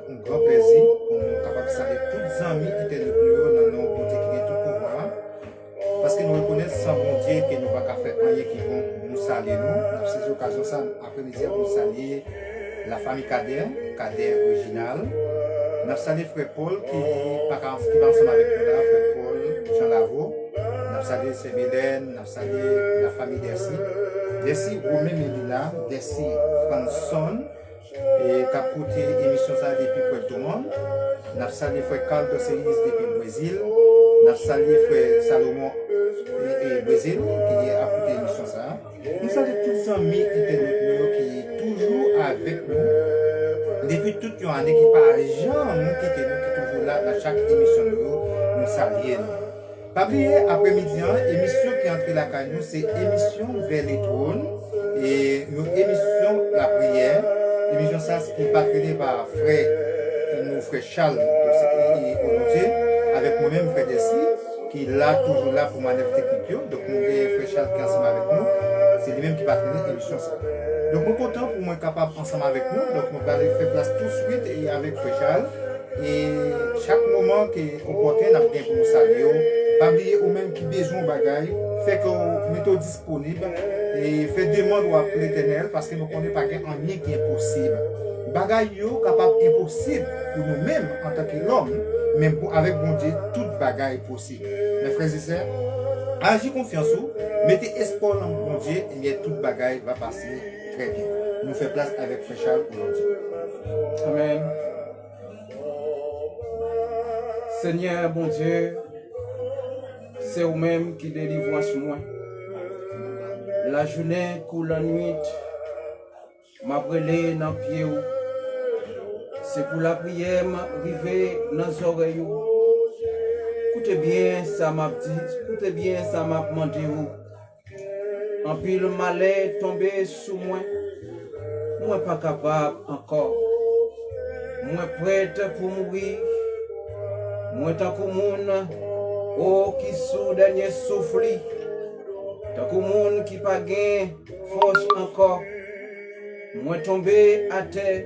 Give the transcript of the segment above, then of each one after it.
un grand plaisir pour nous capables de saluer tous les amis internet dans nos bon Dieu qui est tout pour moi. Parce que nous reconnaissons sans bon Dieu que nous ne pouvons pas faire rien qui vont nous saluer. Nous, dans ces occasions, ça, après-midi, nous saluer la famille Kader original. Nous saluons frère Paul qui va ensemble avec nous là, frère Paul, Jean Lavaux. Nous saluons Sébélène, nous saluons la famille Dercy. Dercy Romain Mélina, Dercy Franson. Et qui a coûté l'émission depuis Puerto Montt. Nous saluons frère Carlos Celis depuis le Brésil. Nous saluons frère Salomon et Brésil qui a coûté l'émission ça. Nous saluons tous les amis internautes qui sont toujours avec nous. Depuis toute une année qui parle jamais qui est toujours là dans chaque émission nous saluons. Pas oublier après-midi, émission qui entre la caille, c'est émission vers les trônes et une émission la prière. L'émission ça qui est patronnée par frère Charles Olotier, avec moi-même frère Dessy, qui est là toujours là pour manœuvre technique. Donc nous avons frère Charles qui est ensemble avec nous. C'est lui-même qui patronne l'émission ça. Donc nous sommes contents pour moi capable ensemble avec nous. Donc nous allons faire place tout de suite et avec frère Charles. Et chaque moment qui est opportun, nous avons bien pour nous saluer. Pas oublier ou même qui besoin de bagaille, fait que vous mettez disponible et fait demande à l'Éternel parce que nous ne connaissons pas rien qui est possible. Bagaille yo capable impossible pour nous-mêmes en tant que l'homme, mais avec bon Dieu, toute bagaille est possible. Mes frères et sœurs, agissez confiance, mettez espoir dans bon Dieu et bien toute bagaille va passer très bien. Nous faisons place avec Frère Charles aujourd'hui. Amen. Seigneur, bon Dieu, c'est vous-même qui délivre sur moi. La journée ou la nuit, m'a brûlé dans le pied. C'est pour la prière, m'arriver dans les oreilles. Écoutez bien, ça m'a dit, écoutez bien, ça m'a demandé. En pile malheur tombé sur moi. Moi pas capable encore. Moi prête pour mourir. Moi tant que monde. Oh, qui sous dernier souffle, tant que monde qui pas gain force encore, moi tombé à terre,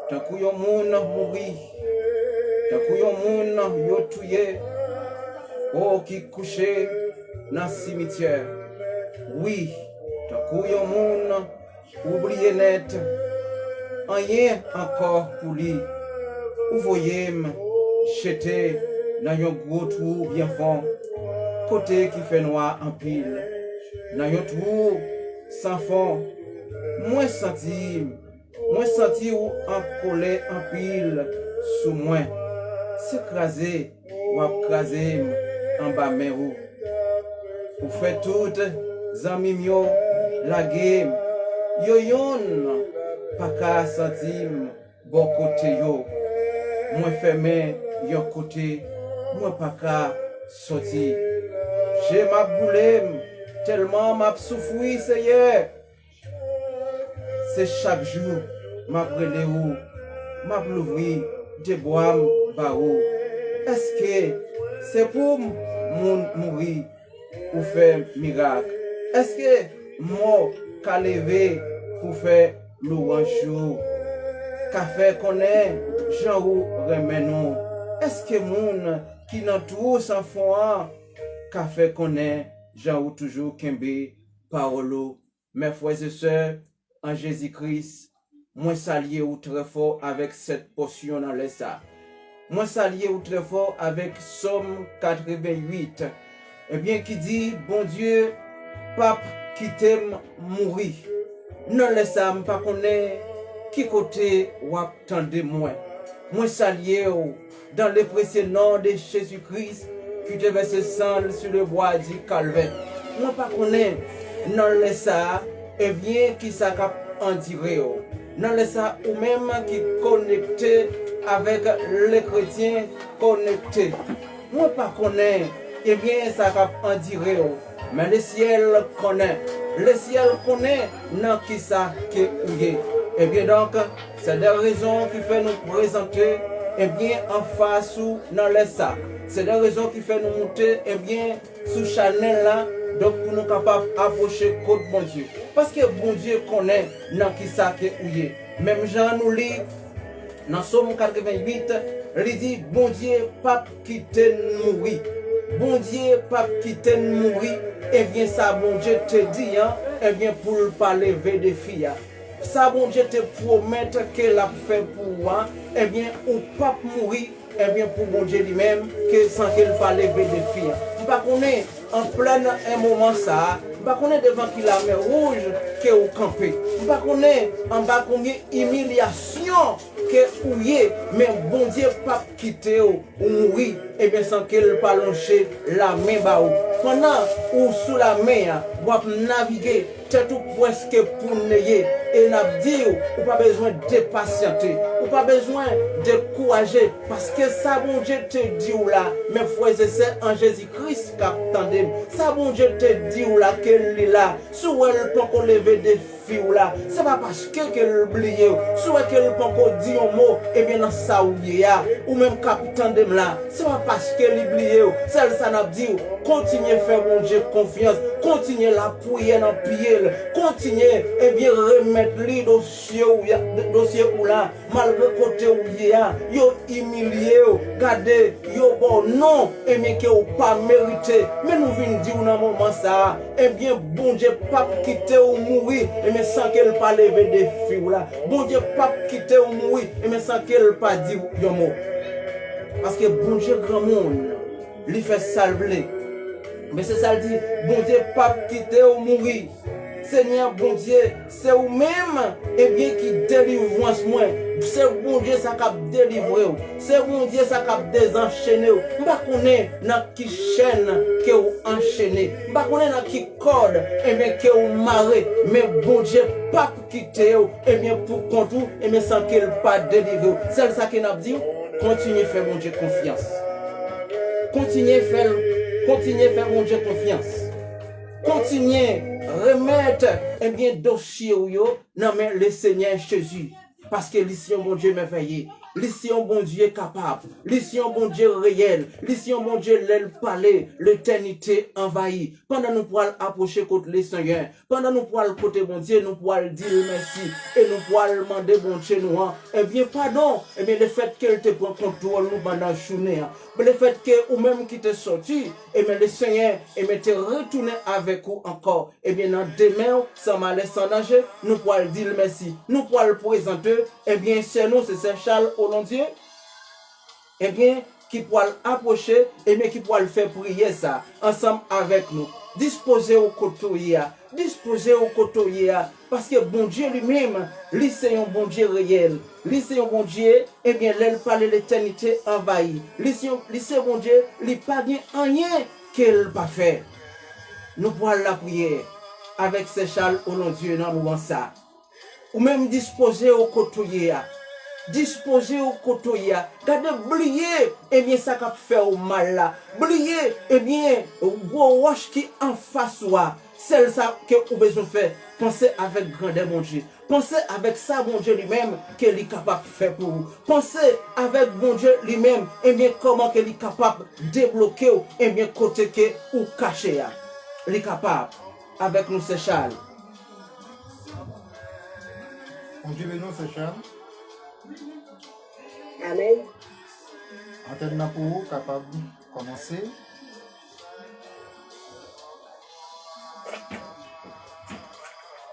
tant que yon monde mourir, tant que yon monde yo tué, oh qui couché dans le cimetière, oui, tant que yon monde oublié net, rien encore pour lui, ou voyez-moi jeter dans un gros trou bien fond, côté qui fait noir en pile, dans un trou sans fond, moi senti ou en colère en pile sous moi, s'écraser ou écraser en bas mais ou fait toutes amis mio la game, yo yon pas qu'à sentir bon côté yo, moi fermé yon côté. Moi pas qu'à sortir. J'ai ma boulée tellement m'a souffri, Seigneur. C'est chaque jour m'a brûlé ou m'a l'ouvri de bois baou. Est-ce que c'est pour mourir ou faire miracle? Est-ce que moi qu'a levé pour faire louange qu'a fait connaître Jean ou remenou? Est-ce que moun qui n'a tout sans fond qu'a fait connaître Jean ou toujours kembe parolo? Mes frères et sœurs en Jésus-Christ, moi saluer ou très fort avec cette portion dans les ça. Moi saluer ou très fort avec Somme 88. Eh bien qui dit bon Dieu, pape qui t'aime mourir. Non laisse ça pas connaître qui côté ou attendez moi. Moi saluer dans le précieux nom de Jésus-Christ qui te verse sang sur le bois du Calvaire. Moi pas connaître non laisse ça et bien qui ça en dire non laisse ça ou même qui connecté avec les chrétiens connectés. Moi pas connaître et bien ça en dire mais le ciel connaît. Le ciel connaît non qui ça que oué. Et bien donc c'est des raisons qui fait nous présenter et bien en face ou dans les ça. C'est des raisons qui fait nous monter et bien sous Chanel là. Donc pour nous capables d'approcher côté bon Dieu. Parce que bon Dieu connaît dans qui ça que oué. Même Jean nous lit Dans Somme 88, il dit, bon Dieu, pape qui t'aime mourir. Bon Dieu, pape qui t'aime mourir. Eh bien, ça, bon Dieu te dit, hein, eh bien, pour ne pas lever des filles. Ça, bon Dieu te promet qu'elle a fait pour moi, eh bien, ou pas mourir, eh bien, pour bon Dieu lui-même, que sans qu'elle pas lever des filles. Je ne sais pas qu'on est en plein un moment ça, je ne sais pas qu'on est devant qui la mer rouge, que vous campez. Je ne sais pas qu'on est en bas qu'on y humiliation, que vous y est, mais bon Dieu pas quitter ou mourir, eh bien, sans qu'elle pas longer la main bas ou. Pendant ou sous la mer, vous naviguer, c'est tout presque pour n'ayez. Et n'a dit, ou pas besoin de patienter, ou pas besoin de courager, parce que ça, bon Dieu te dit ou là, mes frères et sœurs en Jésus-Christ, qu'attendez, ça, bon Dieu te dit ou là, qu'elle est là, soit elle peut qu'on lever des filles ou là, c'est pas parce qu'elle oublie, soit qu'elle peut qu'on dit un mot, et bien dans ça ou ou même capitaine de là, c'est pas parce qu'elle oublie, celle ça n'a dit, continuez à faire mon Dieu confiance, continuez la prière dans pied, continuez, et bien remettre les dossiers ou là, malgré côté où il y a, yo humilié, gardez, yo bon non, et bien que vous pas mérité, mais nous venons dire dans moment ça, et bien bon Dieu pas quitter ou mourir, et bien sans qu'elle pas lever des filles là, bon Dieu pas quitter ou mourir, et bien sans qu'elle pas dire un mot, parce que bon Dieu grand monde, lui fait salver, mais c'est ça le dit, bon Dieu pas quitter ou mourir. Seigneur bon Dieu, c'est vous-même et bien qui délivre moi. C'est bon Dieu ça qui délivre. C'est bon Dieu ça qui désenchaîne. Je ne sais pas dans qui chaîne que vous enchaînez. Je ne sais pas dans qui corde et bien que vous marrez. Mais bon Dieu pas quitter et bien pour contre et bien sans qu'il pas délivrer. C'est ça qu'il a dit. Continuez à faire bon Dieu confiance. Continuez à faire bon Dieu confiance. Continuez remettre un bien dossier dans le Seigneur Jésus. Parce que l'ici, bon Dieu merveilleux. L'ici, bon Dieu capable. L'ici, bon Dieu réel. L'ici, bon Dieu l'aile parler. L'éternité envahie. Pendant nous pourrons approcher contre le Seigneur. Pendant nous pourrons côté bon Dieu, nous pourrons dire merci. Et nous pourrons demander bon Dieu nous. Eh bien, pardon. Eh bien, le fait qu'elle te prend contrôle nous pendant la journée. Le fait que ou même qui te sorti. Eh bien, le Seigneur, eh bien, te retourner avec vous encore. Eh bien, dans demain, sans malheur, sans danger, nous pourrons dire merci. Nous pourrons le présenter. Eh bien, c'est nous, c'est Charles Hollandier. Eh bien, qui pourra approcher, et bien qui pourra le faire prier ça, ensemble avec nous. Disposez au côté, disposez au côté, parce que bon Dieu lui-même, lui c'est un bon Dieu réel, lui c'est un bon Dieu, et bien l'aile parle l'éternité envahie, lui c'est bon Dieu, lui pas rien qu'elle pas fait. Nous pourrons la prière avec ces Charles Hollandier dans le moment ça. Ou même disposer au côté, disposer au côté, gardez oublier, et bien ça qui fait au mal là, oublier, et bien gros roche qui en face toi, celle ça que vous besoin faire, pensez avec grandeur mon Dieu, pensez avec ça mon Dieu lui-même qu'il est capable de faire pour vous, pensez avec mon Dieu lui-même, et bien comment qu'il est capable de débloquer, et bien côté que ou cacher, il est capable avec nous c'est Charles. On dit le nom, c'est Charles. Amen. Antenne pour vous, capable de commencer.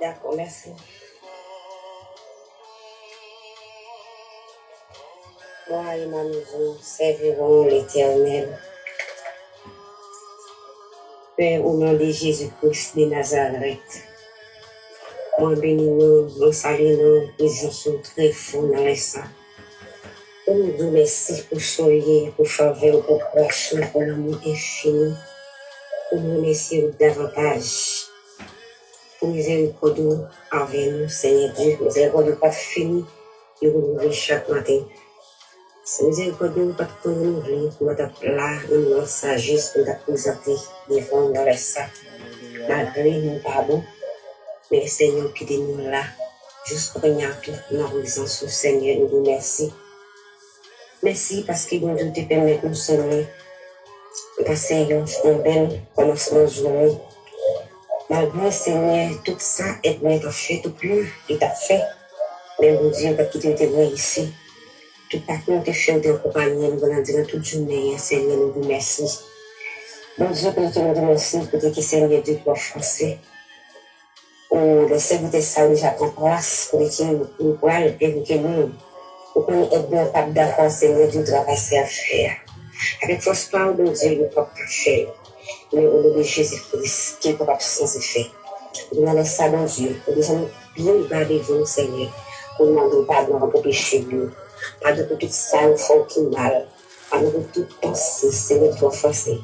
D'accord, merci. Moi et ma maison servirons l'Éternel. Père, au nom de Jésus-Christ de Nazareth. Moi, bénis-nous, nous saluons, nous sommes très fous dans les sangs. Nous nous disons merci pour soyez, pour faveur, pour grâce, pour l'amour infini. Pour nous remercier davantage. Pour miséricorde envers nous, Seigneur Dieu, miséricorde pas fini, nous renouveler chaque matin. C'est miséricorde nous pas de renouveler, pour être là, nous sagesse, pour nous présenter devant dans les sangs. Malgré nous, pardon. Mais Seigneur qui est nous là, jusqu'au tout, nous remercions au Seigneur, nous vous remercions. Merci parce que bon Dieu te permet de nous sonner, de passer un bel commencement de journée. Malgré Seigneur, tout ça est bien fait, tout plus est fait. Mais bon Dieu, pas quitter tes mains ici. tout pas qu'on te fait de compagnie, nous allons dire toute journée, Seigneur, nous vous merci. Bon Dieu, pour te nous remercie, pour que Seigneur Dieu pour français. Ou le serviteur ça déjà prend place, pour que nous pourrons évoquer nous. Pour qu'on ait bien pas d'accord, Seigneur Dieu, travail à faire. Avec force parole de Dieu, nous ne pouvons pas faire. Mais au nom de Jésus-Christ, qui est capable sans effet. Nous allons ça dans Dieu, pour que nous bien garder vous, Seigneur. Pour demander pardon pour péché, nous. Pardon pour tout ça, nous faisons tout mal. Pardon pour toute pensée, Seigneur, pour offenser.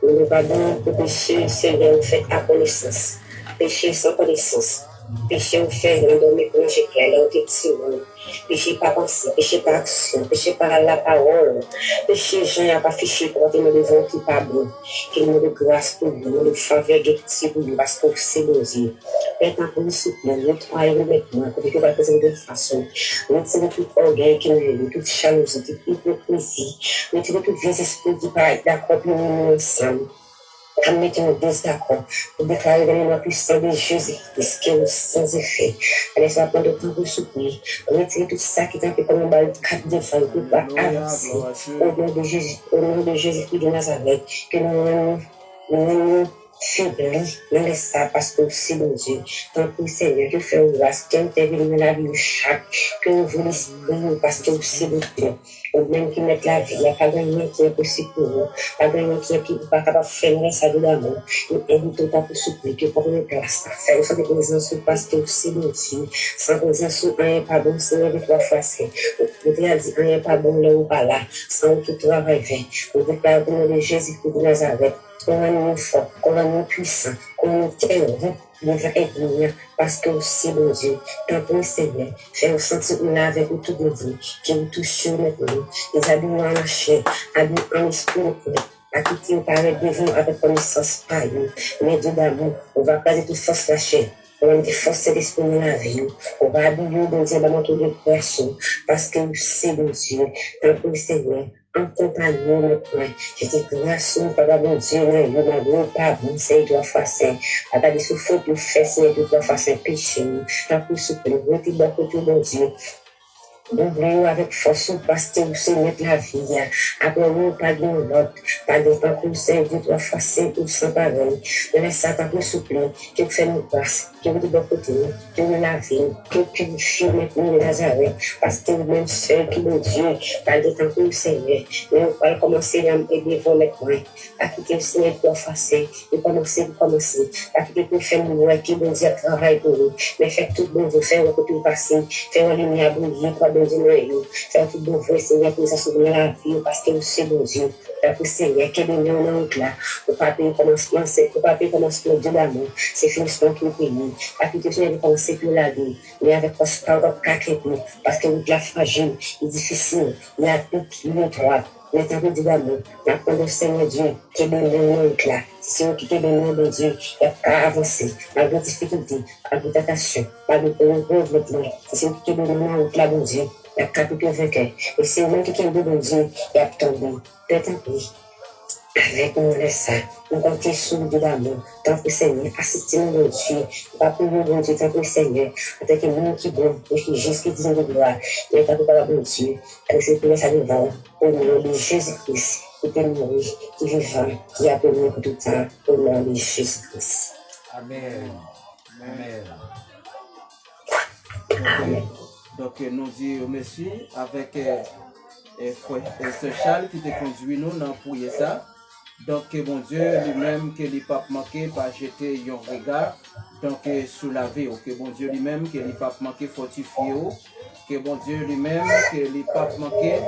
Nous pardon pour péché, Seigneur, nous fait à connaissance. Péché sans connaissance. Péché au fait l'endormir pour manger clair, là, au péché par pensée, péché par action, péché par la parole, péché, Jean n'a pas fiché pour te devant qui pas bon, qui nous de grâce pour nous, de faveur de petit pour nous, parce que c'est bon Dieu. Maintenant, pour nous soutenir, nous travaillons maintenant, pour que nous faisons de toute façon, nous tirons tout orgueil qui nous, toute jalousie, toute hypocrisie, nous tirons tout vieux esprit qui paraît d'accord pour nous ensemble. Mettons-nous d'accord pour déclarer le nom puissant de Jésus-Christ qui est sans effet. Laisse-moi prendre le temps pour soutenir, pour retirer tout ça qui est un peu comme un bal de 4 de femme pour pas avancer. Au nom de Jésus-Christ de Nazareth, que nous faiblis, nous laisse ça parce que c'est bon Dieu. Tant que Seigneur, que fait grâce, qui intervient dans la vie de chaque, que nous voulons l'esprit, parce que c'est bon Dieu. Ou même qui mettent la vie, il n'y a pas de rien qui est possible pour vous, pas de rien qui est pas capable de faire ça de l'amour. Nous invitons ta pour soutenir, que pour une place à faire, sans présence parce que c'est bon Dieu, sans présence ou rien pas bon, Seigneur de 3 fois c'est. Vous avez dit rien pas bon là ou pas là, sans tout travail vain. Vous déclarez au nom de Jésus-Christ de Nazareth, qu'on a nous fort, qu'on a nous puissant, qu'on nous tienne, nous va être parce que c'est bon Dieu. Tant pour le Seigneur, faire sentir une avec nous toute notre vie, qui nous touche sur notre vie, les habits en la chair, habits en esprit, à quitter au paraître devant avec connaissance par nous, mais Dieu d'amour, on va caser toute force la chair. On va forcer l'esprit dans la vie. On va habiller dans Dieu dans de personne. Parce que c'est bon Dieu. Tant pour le Seigneur. En compagnie maintenant. Je dis grâce, Papa bon Dieu, nous n'avons pas bon, c'est de la façon. Papa de souffrir, nous fait, c'est de la façon péché. Tant pour souffrir, nous te beaucoup de bon Dieu. Nous avec force, parce que vous savez mettre la vie. Après, nous, pas de l'autre, pas de temps pour c'est de la façon, pour sans pareil. Mais laisse ça, tant pour souffrir, que vous faites nous grâce, que vous de bon côté, que vous la vie, que vous purifiez maintenant les Nazareth, parce que vous-même seul, qui mon Dieu, pas de temps pour le Seigneur. Mais on va commencer à aider vous maintenant. À quitter le Seigneur de la façon, et commencer. À quitter pour faire nous, qui bon Dieu travaille pour nous. Mais faites tout bon, vous faites votre tout passé, faites une lumière briller, faire tout bon vrai, Seigneur, pour nous assurer la vie, parce que c'est bon Dieu. Pour Seigneur, quel est le nom là, pour pas payer commencement, c'est pour pas payer commencement de l'amour, c'est financement qui nous paye. À quitter Seigneur de commencer pour la vie, mais avec force pas encore nous, parce que nous la fragile, il est difficile, il y a tout, il est droit. Mais tant que Dieu d'amour, maintenant le Seigneur Dieu, qui est le nom là, c'est celui qui est le nom de Dieu, il a pas avancé, malgré difficulté, malgré tentation, malgré pauvreté, c'est celui qui est le nom là de Dieu, il a capité vainqueur. Et c'est le nom qui est le bon Dieu, il a tombé. Peut-être avec nous, laisse ça. Nous comptons sur Dieu d'amour. Tant que Seigneur, assistez-nous, mon Dieu. Pas pour nous, mon Dieu, tant que Seigneur. En tant que nous qui bon, nous qui juste qui disons de gloire. Mais tant que par mon Dieu, que c'est pour ça devant. Au nom de Jésus-Christ, qui est mort, qui vivant, qui a béni pour tout temps. Au nom de Jésus-Christ. Amen. Amen. Amen. Donc, nous disons merci avec ce Charles qui te conduit nous dans pour ça. Donc, bon Dieu lui-même, que les papes manqué pas jeter un regard, donc sous la vie, que bon Dieu lui-même, que les papes manqué fortifié, que bon Dieu lui-même, que les papes manqué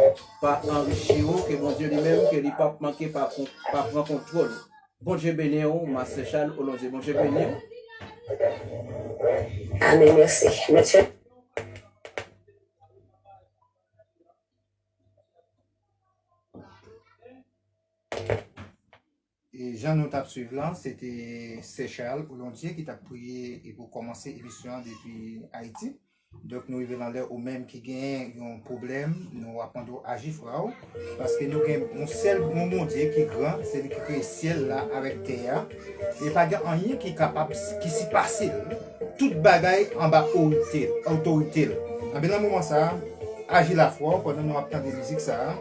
pas enrichir, que bon Dieu lui-même, que les papes manqué pas prendre contrôle. Bon Dieu béni, Master Charles, au nom de bon Dieu béni. Amen, merci. Merci. Et Jean nous t'a suivi là, c'était Charles Olondier qui t'a prié et pour commencer l'émission depuis Haïti. Donc nous venons là au même qui gagne un problème, nous apprenons à agir frère parce que nous avons un seul mon Dieu qui est grand, c'est lui qui crée le ciel là avec terre. Et pas rien qui est capable qui s'y passe. Toute bagaille en bas autorité. En bien moment ça, agir la foi pendant nous entendons des musiques ça.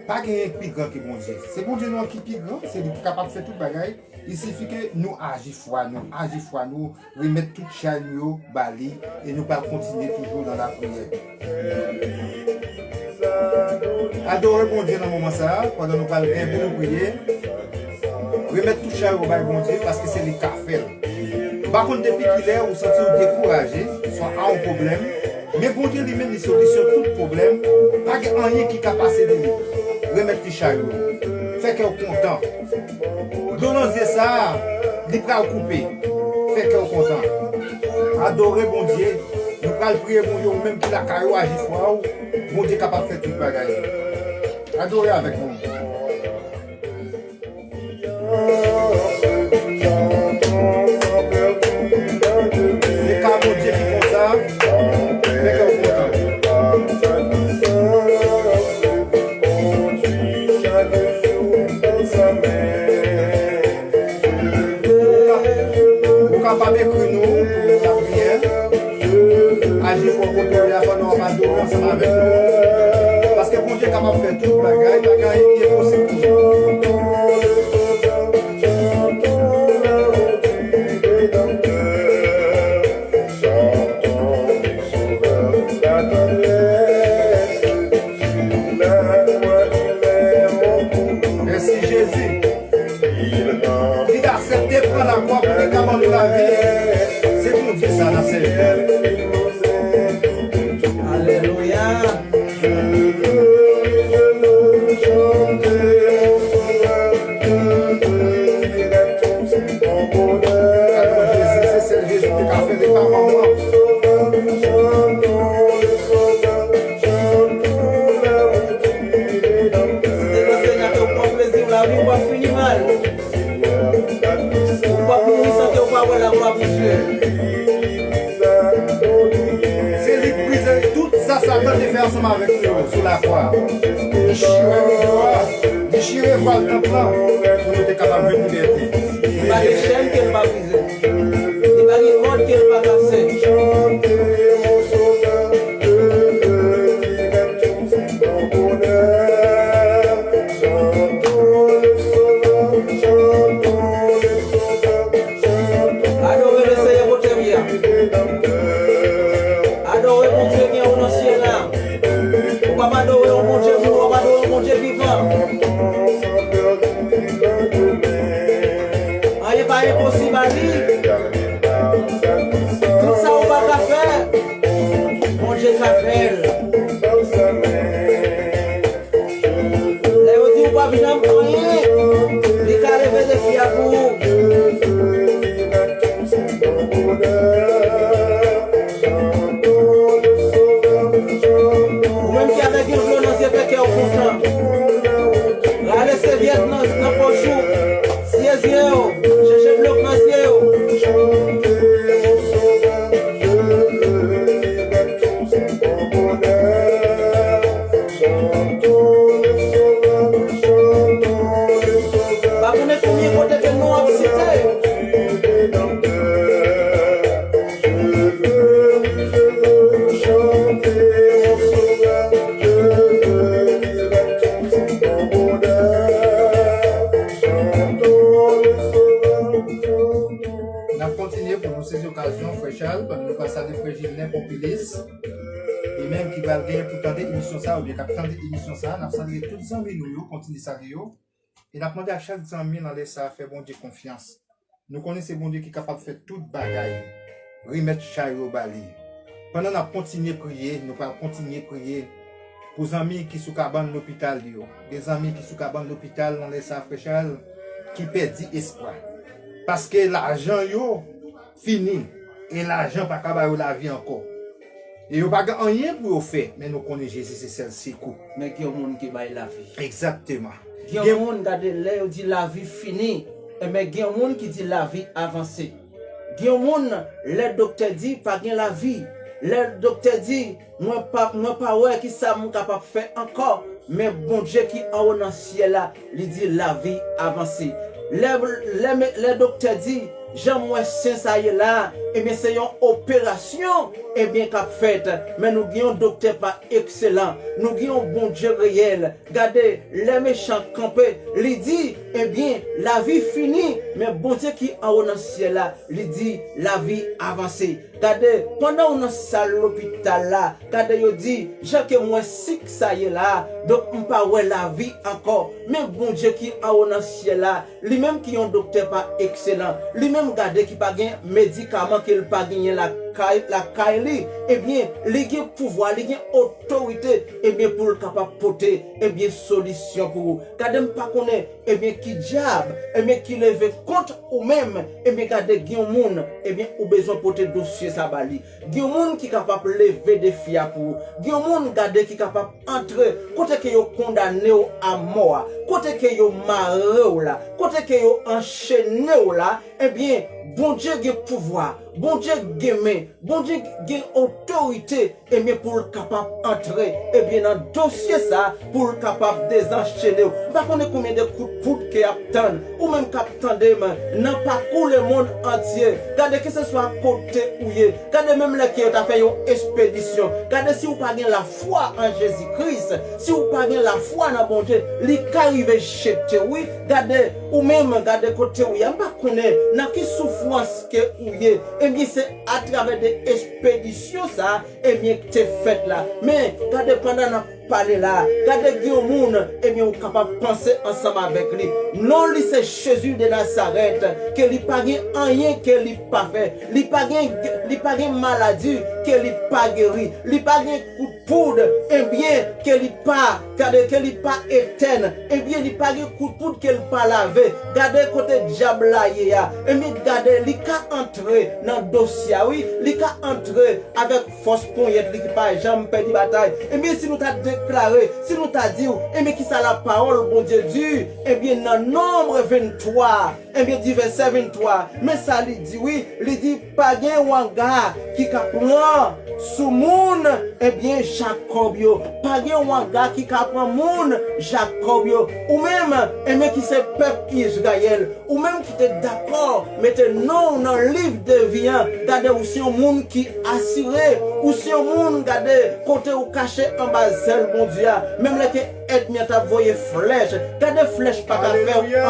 Pas qu'il y ait plus grand que bon Dieu. C'est bon Dieu nous qui est plus grand, c'est lui qui est capable de faire tout bagaille. Il suffit que nous agissons, nous remettre toute chaîne nous bali et nous pas continuer toujours dans la prière. Adorer bon Dieu dans le moment ça, pendant nous parlons bien pour nous prier. Remettre toute chaîne au bon Dieu parce que c'est les cafés. Par contre, depuis qu'il est, vous sentez découragé, soit à un problème. Mais bon Dieu lui-même, il solutionne tout problème. Pas rien qui est capable de lui. Remettre les chaînes. Fait qu'elle est content. Donnons ça, il va couper. Fait qu'elle est content. Adorer bon Dieu. Nous allons prier bon Dieu, même qu'il a carré agir fort. Bon Dieu est capable de faire tout le bagage. Adorer avec nous. C'est quand bon Dieu qui font ça, fait qu'elle est content. Capable d'écrire nous pour la prière, agir pour qu'on nous adorer ensemble avec nous. Parce que bon Dieu est capable de faire tout le bagage qui est possible. Merci Jésus. Il a accepté de prendre la croix pour les camarades de la vie. C'est bon Dieu ça, la Seigneur. Alléluia. Jésus, c'est Jésus qui a fait des parents. C'est le Seigneur qui prend plaisir la vie, on va finir mal. On va mourir sans qu'on va voir la gloire pour Dieu. C'est lui qui brise tout ça, Satan de faire ensemble avec nous sur la croix. Déchirer quoi le temple là pour nous être capables de liberté. Il n'y a pas de chaîne qu'elle va briser. Il n'y a pas de corde qu'elle va casser. Adorez le Seigneur votre bien. Adorez mon Dieu qui est au ciel là. On va adorer mon Dieu, on va adorer mon Dieu vivant. Rien pas impossible à lui. Tout ça on va faire. Mon Dieu s'appelle. Là on dit on va venir en rien. Les carrés de filles à vous. Ou même qui avec une violence fait qu'elle est content. Râlez ses viettes dans le pochou. Si elle est cherchez le bloc dans le pas pour ne combien côté que nous avons cité. On a continué pour nous ces occasions, Frère Charles, pour nous passer des Frère Gilles Pompilis. Et même qui va gagner pour tenter l'émission ça, ou bien qui a tenté l'émission ça, on a salué tous les amis nous, continuer ça. Et on a demandé à chaque ami dans les ça, faire bon Dieu confiance. Nous connaissons bon Dieu qui est capable de faire toute bagaille, remettre chaille au bali. Pendant qu'on a continué à prier, nous allons continuer à prier pour les amis qui sont dans l'hôpital, des amis qui sont dans l'hôpital dans les ça, Frère Charles, qui perdent espoir. Parce que l'argent yo fini et l'argent pas capable la vie encore. Et yo pas rien pour faire, mais nous connaissons Jésus c'est celle-ci coup. Mais il y a des gens qui baillent la vie. Exactement. Il y a des gens qui disent la vie finie, mais il y a des gens qui disent la vie avancée. Il y a des gens, le docteur dit pas bien la vie. Le docteur dit moi pas ouais qui ça mon capable faire encore, mais bon Dieu qui en haut dans le ciel là, il dit la vie avancée. Le docteur dit Jean-Moi Saint ça y est là, et bien c'est une opération, et bien qu'a fait, mais nous avons un docteur pas excellent, nous avons un bon Dieu réel. Regardez, les méchants campés, il dit, eh bien, la vie finie, mais bon Dieu qui en haut dans le ciel là, il dit, la vie avancée. Regardez, pendant on a ça l'hôpital là, regardez, il dit, j'ai que moi sick ça y est là, donc on pas ouais la vie encore, mais bon Dieu qui en haut dans le ciel là, lui-même qui est un docteur pas excellent, lui-même regardez qui pas gain médicament qu'il pas gagné la Kaili, eh bien, les gens pouvoir, les gens autorité, eh bien, pour le capable porter, eh bien, solution pour vous. Quand même pas connaît, eh bien, qui diable, eh bien, qui lève contre ou même, eh bien, quand des gens moun, eh bien, ou besoin porter dossier ça bali. Gen moun qui capable lever des fia pour vous. Gen moun garder qui capable entrer, côté que yo condamné à mort, côté que yo maré là, côté que yo enchaîné là, eh bien, bon Dieu a pouvoir, bon Dieu a main, bon Dieu a autorité, et bien pour le capable entrer, et bien dans le dossier ça, pour le capable désenchaîner. Par contre, combien de coups de poudre qui attendent, ou même qui attendent, n'a pas pour le monde entier. Regardez que ce soit côté ou yé, regardez même les qui ont fait une expédition, regardez si vous n'avez pas la foi en Jésus-Christ, si vous n'avez pas la foi dans bon Dieu, les cas arrivent chez oui, regardez, ou même regardez côté où il y a pas connaît, n'a qui souffrance que ou yé, et bien c'est à travers des expéditions ça, et bien que t'es fait là. Mais regardez pendant la parler là, regardez Guillaume Moun, et bien on est capable de penser ensemble avec lui. Non, lui c'est Jésus de Nazareth, que lui pas rien que lui pas fait, lui pas maladie que lui pas guéri, lui pas coup de poudre, et bien que lui pas, regardez que lui pas éteint, et bien lui pas coup de poudre que lui pas lavé. Regardez côté diable là et bien regardez lui ka entrer dans le dossier, oui, lui ka entrer avec force poignette, lui qui pas jamais perdu bataille. Et bien si nous t'a déclaré, si nous t'a dit, et bien qui ça la parole, bon Dieu dit, et bien dans Nombre 23, et bien dit verset 23, mais ça lui dit, oui, lui dit, pas bien wanga qui prend sous moun, et bien Jacob yo, pas bien wanga qui prend moun, Jacob yo, ou même, et bien qui c'est peuple Israël, ou même qui était d'accord, mettez non dans le livre de vie, regardez ou si un monde qui assuré, ou si un monde, regardez, côté ou caché en bas, bon Dieu, même les qui aident bien à voyer flèche, regardez flèche pas qu'à faire rien,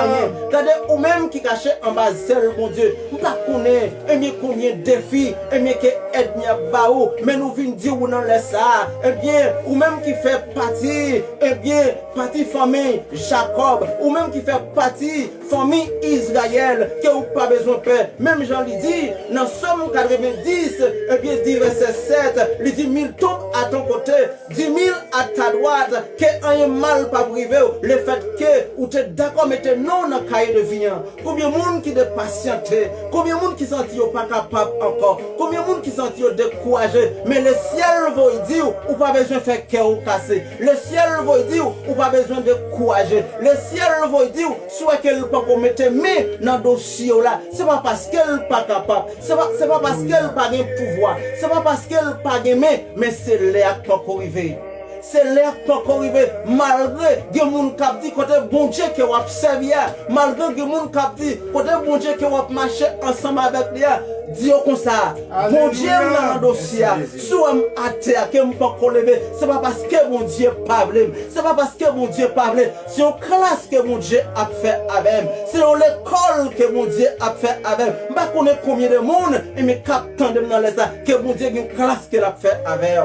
regardez ou même qui caché en bas, bon Dieu, nous pas connaître, et bien combien de défis, et bien qui aident bien baou, mais nous venons dire ou non laisse ça, et bien, ou même qui fait partie, et bien, partie famille Jacob, ou même qui fait partie famille Israël, qui n'a pas besoin de paix, même Jean lui dit, dans Somme 90, et bien, dit verset 7, lui dit 1000 tombes à ton côté, 10 000 à ta droite, que un mal pas privé, le fait que, ou tu es d'accord, mais tu non dans le cahier de vie, combien de monde qui est patienté, combien de monde qui sentit pas capable encore, combien de monde qui sentit découragé, mais le ciel va dire, ou pas besoin de faire cœur cassé, le ciel va dire, ou pas besoin de courager, le ciel va dire, soit qu'elle pas qu'on mette main dans le dossier là, c'est pas parce qu'elle pas capable, c'est pas parce qu'elle pas de pouvoir, c'est pas parce qu'elle pas de main, mais c'est l'air pas arrivé. C'est l'air pas arrivé, malgré que moun kap dit côté bon Dieu que vous observez, malgré que moun kap dit côté bon Dieu que vous marchez ensemble avec lui, dis comme ça, bon Dieu dans le dossier, soit à terre que vous pas lever, c'est pas parce que bon Dieu pas voulu, c'est pas parce que bon Dieu pas voulu, c'est une classe que mon Dieu a fait avec, c'est l'école que mon Dieu a fait avec, pas connaître combien de monde et mes capteurs dans les que mon Dieu a une classe qu'il a fait avec.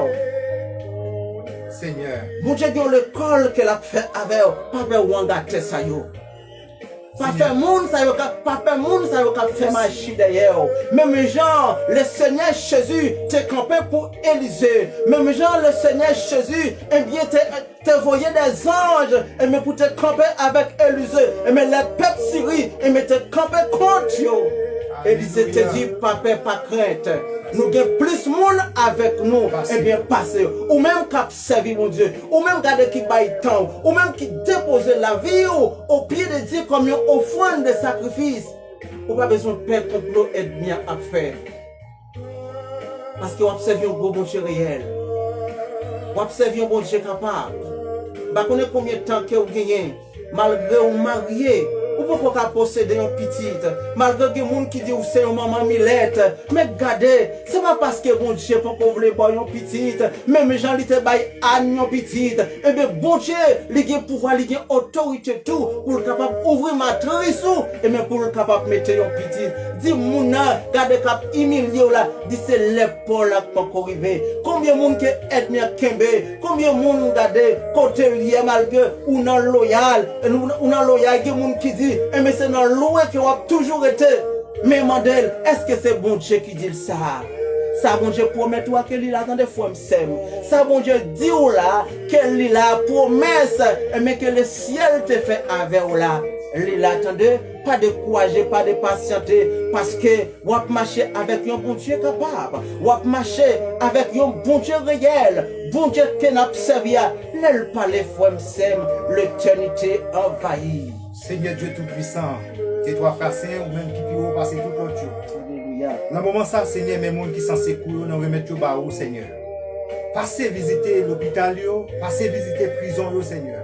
Seigneur. Bon Dieu, dans l'école qu'elle a fait avec, papa Wanga Tessayo. Papa moun sa yo ka fait marcher derrière. Même genre, le Seigneur Jésus t'es campé pour Élisée. Même genre, le Seigneur Jésus, eh bien, te voyé des anges, et mais pour te camper avec Élisée. Et mais les peuples syriens, et mais te camper contre yo. Élisée te dit, papa, pas crainte. Nous avons plus de monde avec nous, et bien passé. Ou même qui a servi mon Dieu, ou même qui baille temps, ou même qui dépose la vie au pied de Dieu comme une offrande de sacrifice. Ou pas besoin de perdre complot et de bien à faire. Parce que vous observez un bon Dieu réel. Vous observez un bon Dieu capable. Vous connaissez combien de temps que vous gagnez, malgré vous marié, Ou pourquoi posséder un petit? Malgré que les gens qui disent que c'est une maman Milette. Mais regardez, c'est pas parce que bon Dieu pour qu'on voulait pas un petit. Même les gens qui te baillent à un petit. Et bien bon Dieu, il a pouvoir, il a autorité tout pour capable ouvrir matrice et même pour capable de mettre un petit. Dis mouna, regardez cap humilié là, dis c'est l'épaule là pour qu'on arrive. Combien de monde qui aide bien Kembe? Combien de monde regardez côté lié malgré ou non loyal, ou non loyal, il y a des gens qui disent mais c'est dans l'oué qui a toujours été. Mais Mandel, est-ce que c'est bon Dieu qui dit ça? Ça bon Dieu promet toi que l'il a dans des fois m'sème. Ça bon Dieu dit ou là que l'il a promesse mais que le ciel te fait avec ou là. L'il attendait pas de courager, pas de patienter parce que vous marcher avec un bon Dieu capable. Vous marcher avec un bon Dieu réel. Bon Dieu qui n'a pas servi à l'elle parler fois m'sème l'éternité envahie. Seigneur Dieu Tout-Puissant, tes trois frères saints ou même qui peuvent passer tout l'autre jour. Alléluia. Dans le moment ça, Seigneur, mes gens qui sont secoués, nous remettons au bas, Seigneur. Passez visiter l'hôpital, passez visiter la prison, Seigneur.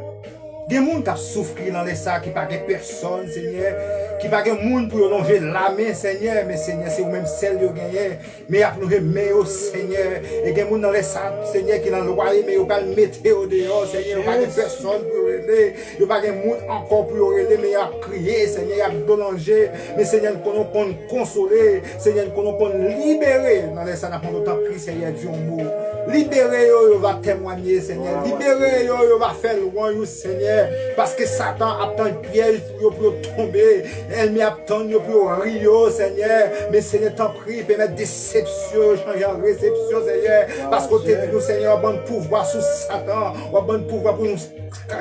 Des gens qui souffrent dans les sacs, qui n'ont pas de personne, Seigneur. Qui n'ont pas de monde pour longer la main, Seigneur. Mais Seigneur, c'est vous-même celle qui gagne. Mais après nous remettons, Seigneur. Et des gens dans les sacs, Seigneur, qui sont dans le loyer, mais ils ne pas le mettre au dehors, Seigneur. Il n'y a pas de personne pour aider. Il n'y a pas de monde encore pour aider, mais il y a crié, Seigneur, il y a délanger. Mais Seigneur, nous pouvons consoler. Seigneur, nous pouvons libérer. Dans les sacs, nous avons pris, Seigneur, Dieu mot. Libérez, il va témoigner, Seigneur. Libérez, il va faire loin, Seigneur. Parce que Satan attend un piège pour tomber. Elle attend pour rire, Seigneur. Mais Seigneur, t'en prie, permettre déception, changer en réception, Seigneur. Parce que t'es nous, Seigneur, bon pouvoir sous Satan. Bon pouvoir pour nous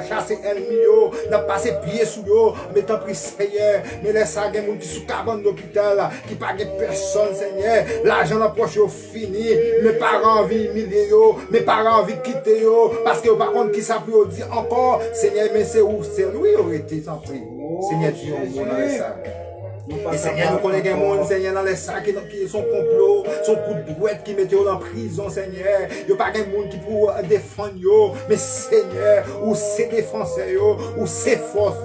chasser ennemi, n'a passé pied sous l'eau. Mais t'en prie, Seigneur. Mais laisse ça, il y a des gens qui sont cabane d'hôpital, qui pas de personne, Seigneur. L'argent approche au fini. Mes parents vivent mes parents envie de quitter parce que par contre qui s'appuie au dire encore Seigneur mais c'est où c'est lui aurait été sans prix Seigneur Dieu on dans les sacs et Seigneur nous connaissons des monde Seigneur dans les sacs qui sont complot son coup de brouette qui mettait dans prison Seigneur il n'y a pas de monde qui peut défendre mais Seigneur ou c'est défenseur ou c'est force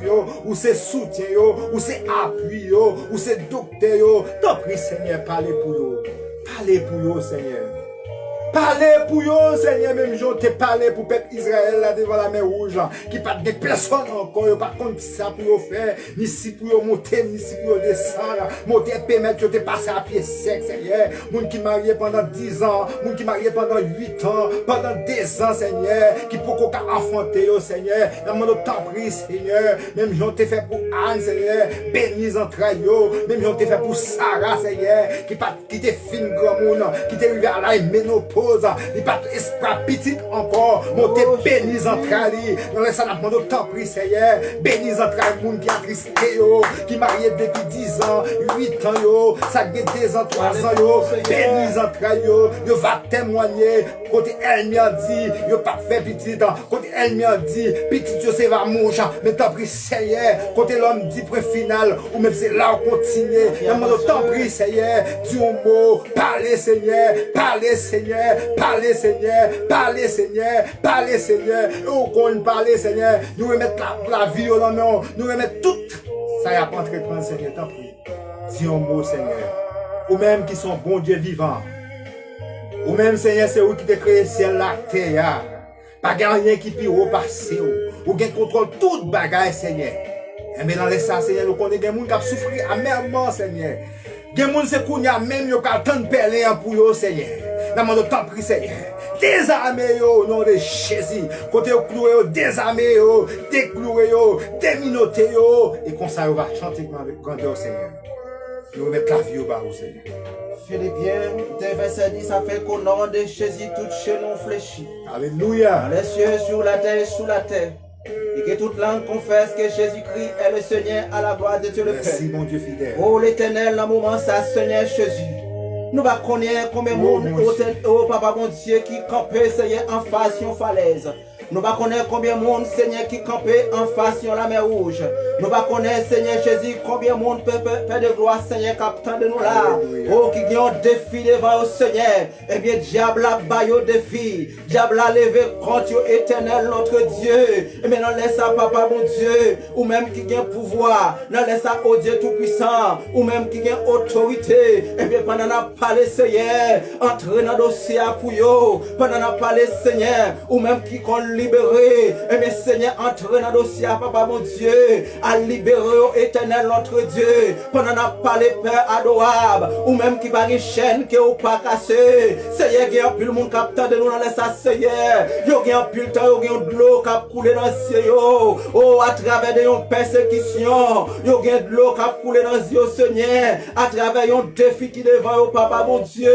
ou c'est soutien ou c'est appui ou c'est docteur t'en prie Seigneur parlez pour eux Seigneur. Parlez pour eux, Seigneur, même jour, t'es parlé pour le peuple Israël là devant la mer rouge, qui pas de personne encore, pas contre ça pour faire, ni si pour monter, ni si pour descendre, monter permettre que tu passes à pied sec, Seigneur. Moun qui marié pendant 10 ans, moun qui marié pendant 8 ans, pendant 2 ans, Seigneur, qui peut qu'on enfanter, Seigneur. Dans mon temps pris, Seigneur, même jour, t'es fait pour Anne, Seigneur, bénis entrailles, même jour, t'es fait pour Sarah, Seigneur, qui t'es fin grand monde, qui t'est arrivé à la ménopause. Il pas espoir petit encore. Montez bénis entrailles. Dans les salles, mon temps pris, Seigneur. Bénis entrailles, moun qui a tristé, qui marié depuis 10 ans, 8 ans, ça fait 2 ans, 3 ans, bénis entrailles, yo va témoigner. Côté elle m'a dit, yo pas fait petit. Côté elle m'a dit, petit, yo c'est va moucher. Mais tant pris, Seigneur. Côté l'homme dit point final, ou même c'est là où continuer. Dans mon temps pris, Seigneur. Dis un mot, parlez, Seigneur. Parlez, Seigneur. Parlez, Seigneur. Parlez, Seigneur. Parlez, Seigneur. Où qu'on parle, Seigneur. Nous remettre la vie au nom. Nous remettre tout. Ça y a pas entre temps, Seigneur. T'en prie. Dis un mot, Seigneur. Ou même qui sont bon Dieu vivant. Ou même, Seigneur, c'est vous qui te créé ciel, la terre. Pas rien qui peut repasser. Ou qui contrôle toute bagaille, Seigneur. Mais dans les ça, Seigneur, nous connaissons des gens qui ont souffert amèrement, Seigneur. Des gens qui ont même qui attendent perler pour eux, Seigneur. Dans mon temps pris, Seigneur. Désarmez au nom de Jésus. Côté cloué, désarmez, décloué, déminoté, et comme ça, on va chanter avec grandeur, Seigneur. Nous remettons la vie au bas, Seigneur. Philippiens, verset 10, ça fait qu'au nom de Jésus, tout chez nous fléchit. Alléluia. Dans les cieux, sur la terre et sous la terre. Et que toute langue confesse que Jésus-Christ est le Seigneur à la gloire de Dieu le Père. Merci, mon Dieu fidèle. Oh l'Éternel, dans le moment, ça, Seigneur Jésus. Nous va connaître combien de monde, oh Papa mon Dieu, qui campait, Seigneur, en face d'une falaise. Nous ne connaissons pas combien de monde, Seigneur, qui campait en face sur la mer rouge. Nous ne connaissons pas, Seigneur Jésus, combien de monde, Père de gloire, Seigneur, capitaine de nous là. Oh, qui ont un défi devant au Seigneur. Eh bien, diable a baillé au défi. Diable a levé contre éternel, notre Dieu. Et maintenant, laisse ça, papa, mon Dieu. Ou même qui a pouvoir. Non, laisse ça au Dieu tout-puissant. Ou même qui a autorité. Eh bien, pendant qu'on parlé, Seigneur, entrer dans le dossier pour eux. Pendant qu'on parlé, Seigneur, ou même qui qu'on libéré. Eh bien, Seigneur, entrer dans le dossier, papa, mon Dieu. À libérer, éternel, notre Dieu. Pendant qu'on parlé, Père adorable. Ou même qui va une chaîne qui n'est pas cassée. Seigneur, il y a plus le monde capteur de nous dans les Seigneur. Il y a plus le temps, il y a de l'eau qui a coulé dans le ciel. Oh, à travers des persécutions, il y a de l'eau qui a coulé dans le ciel, Seigneur. À travers un défi qui devant au papa, mon Dieu.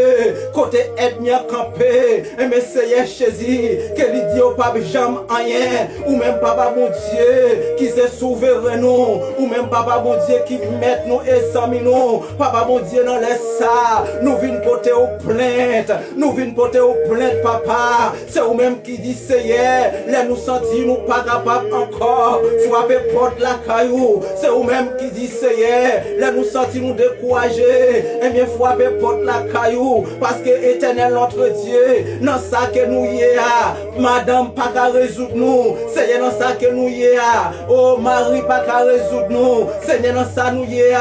Côté ethnie campé. Et mais Seigneur Jésus, qu'il dit au papa, jamais rien. Ou même papa, mon Dieu, qui se souverain nous. Ou même papa, mon Dieu, qui met nous et s'amène nous. Papa, mon Dieu, dans les ça. Nous venons porter aux plaintes. Nous venons porter aux plaintes, papa. C'est vous-même qui dit, Seigneur, là nous sentir nous pas capables encore. Frapper porte la caillou. C'est vous-même qui dit, Seigneur, là nous sentir nous découragés. Et bien, frapper porte la caillou. Parce que éternel notre Dieu, dans ça que nous y est, madame pas qu'à résoudre nous. Seigneur, dans ça que nous y est, oh Marie pas qu'à résoudre nous. Seigneur, dans ça nous y est,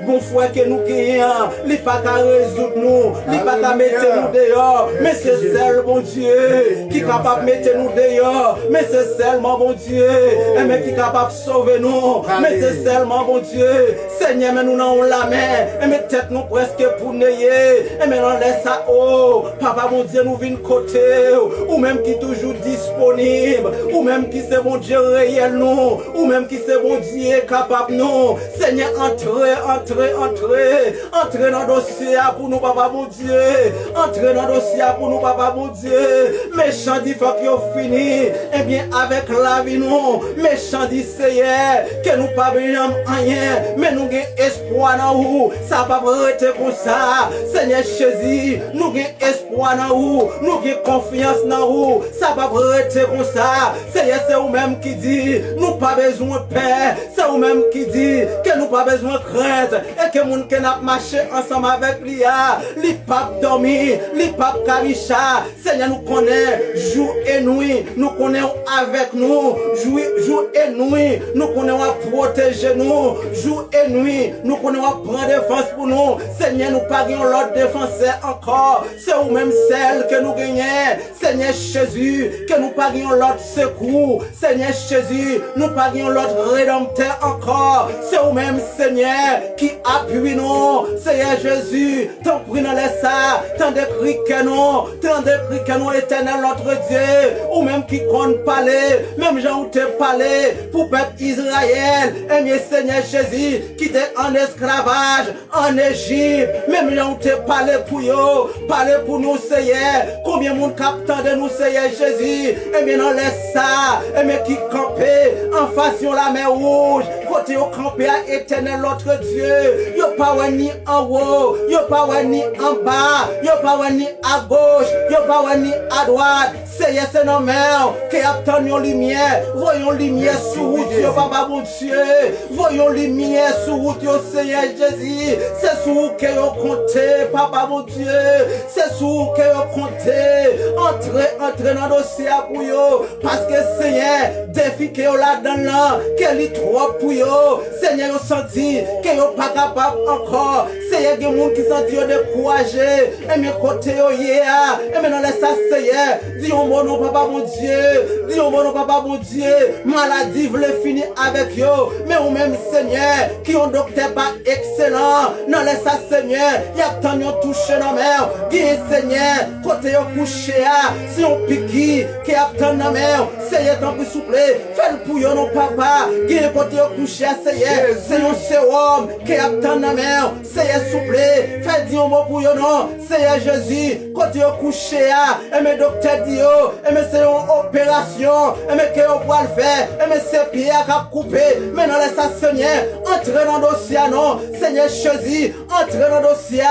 bon frère que nous gagnons, il pas qu'à résoudre nous. Il pas qu'à mettre nous dehors. Mais c'est seul, mon Dieu, qui est capable de mettre nous dehors. Mais c'est seulement, mon Dieu, mais qui est capable de sauver nous. Mais c'est seulement, mon Dieu, Seigneur, mais nous n'avons la main. Et mais tête nous presque pour n'ayez. Et mais on laisse ça, oh, papa, mon Dieu, nous venons côté. Ou même qui est toujours disponible. Ou même qui c'est mon Dieu réel, nous. Ou même qui c'est mon Dieu capable, nous. Seigneur, entrez dans le dossier pour nous, papa, mon Dieu. Entrez dans le dossier pour nous, papa, mon Dieu. Méchant dit, faut qu'il fini. Eh bien, avec la vie, nous. Méchant dit, Seigneur, que nous pas bien rien. Mais nous avons espoir dans vous. Ça va pas arrêter comme ça. Seigneur Jésus, nous avons espoir dans vous. Nous avons confiance dans vous. Ça va pas arrêter comme ça. Seigneur, c'est vous-même qui dit, nous pas besoin de paix. C'est vous-même qui dit, que nous pas besoin de crainte. Et que nous qui marché ensemble avec lui, les papes dormi, les papes camicha. Seigneur, nous connaissons jour et nuit. Nous connaissons avec nous. Jour et nuit. Nous connaissons à protéger nous. Jour et nuit. Nous connaissons à prendre défense pour nous. Seigneur, nous pas gagnons l'autre défenseur encore. C'est vous-même celle que nous gagnons. Seigneur Jésus, que nous pas gagnons l'autre secours. Seigneur Jésus, nous pas gagnons l'autre rédempteur encore. C'est vous-même, Seigneur, qui appuie nous. Seigneur Jésus, t'en prie dans les ça, t'en décrit que nous, éternel notre Dieu, ou même qui compte parler, même gens où t'es parlé pour peuple Israël, et bien Seigneur Jésus, qui était en esclavage, en Égypte, même gens où t'es parlé pour eux, parler pour nous, Seigneur, combien de monde captant de nous, Seigneur Jésus, et bien on laisse ça, et bien qui campait en face sur la mer rouge, côté au campé à éternel notre Dieu, y'a pas ni en haut, y'a pas ni en bas, y'a pas ni à gauche, y'a pas ni à droite. Seigneur, c'est nos mères qui attendent une lumière. Voyons lumière sur route, papa mon Dieu. Voyons lumière sur route, Seigneur Jésus. C'est sur vous que vous comptez, papa mon Dieu. C'est sur vous que vous comptez. Entrez dans le dossier pour vous. Parce que Seigneur, défi que vous là-dedans là, qu'elle est trop pour vous. Seigneur, vous sentez que vous pas capable encore. Seigneur, il y a des gens qui sont découragés. Et mes côtés, et maintenant, laisse ça, Seigneur. Dis au mon nom, papa, mon Dieu. Dis au mon nom, papa, mon Dieu. Maladie voulait finir avec eux. Mais au même, Seigneur, qui ont docteur pas excellent. Non, laisse ça, Seigneur. Il y a tant de touché dans la mer. Bien, Seigneur, côté au couché, si on pique, qui a tant de la mer. Seigneur, tant plus souple. fais le pour yo non papa, qui est côté au coucher, c'est un sérum, qui a tant de mer, c'est souple, fais dire un mot pour yo non, c'est Jésus, côté au coucher, et mes docteurs disent, et mes c'est une opération, et mes qui on va le faire, et mes c'est pierre qui a coupé, maintenant laisse ça Seigneur, entrer dans le dossier non, Seigneur Jésus, entrer dans le dossier,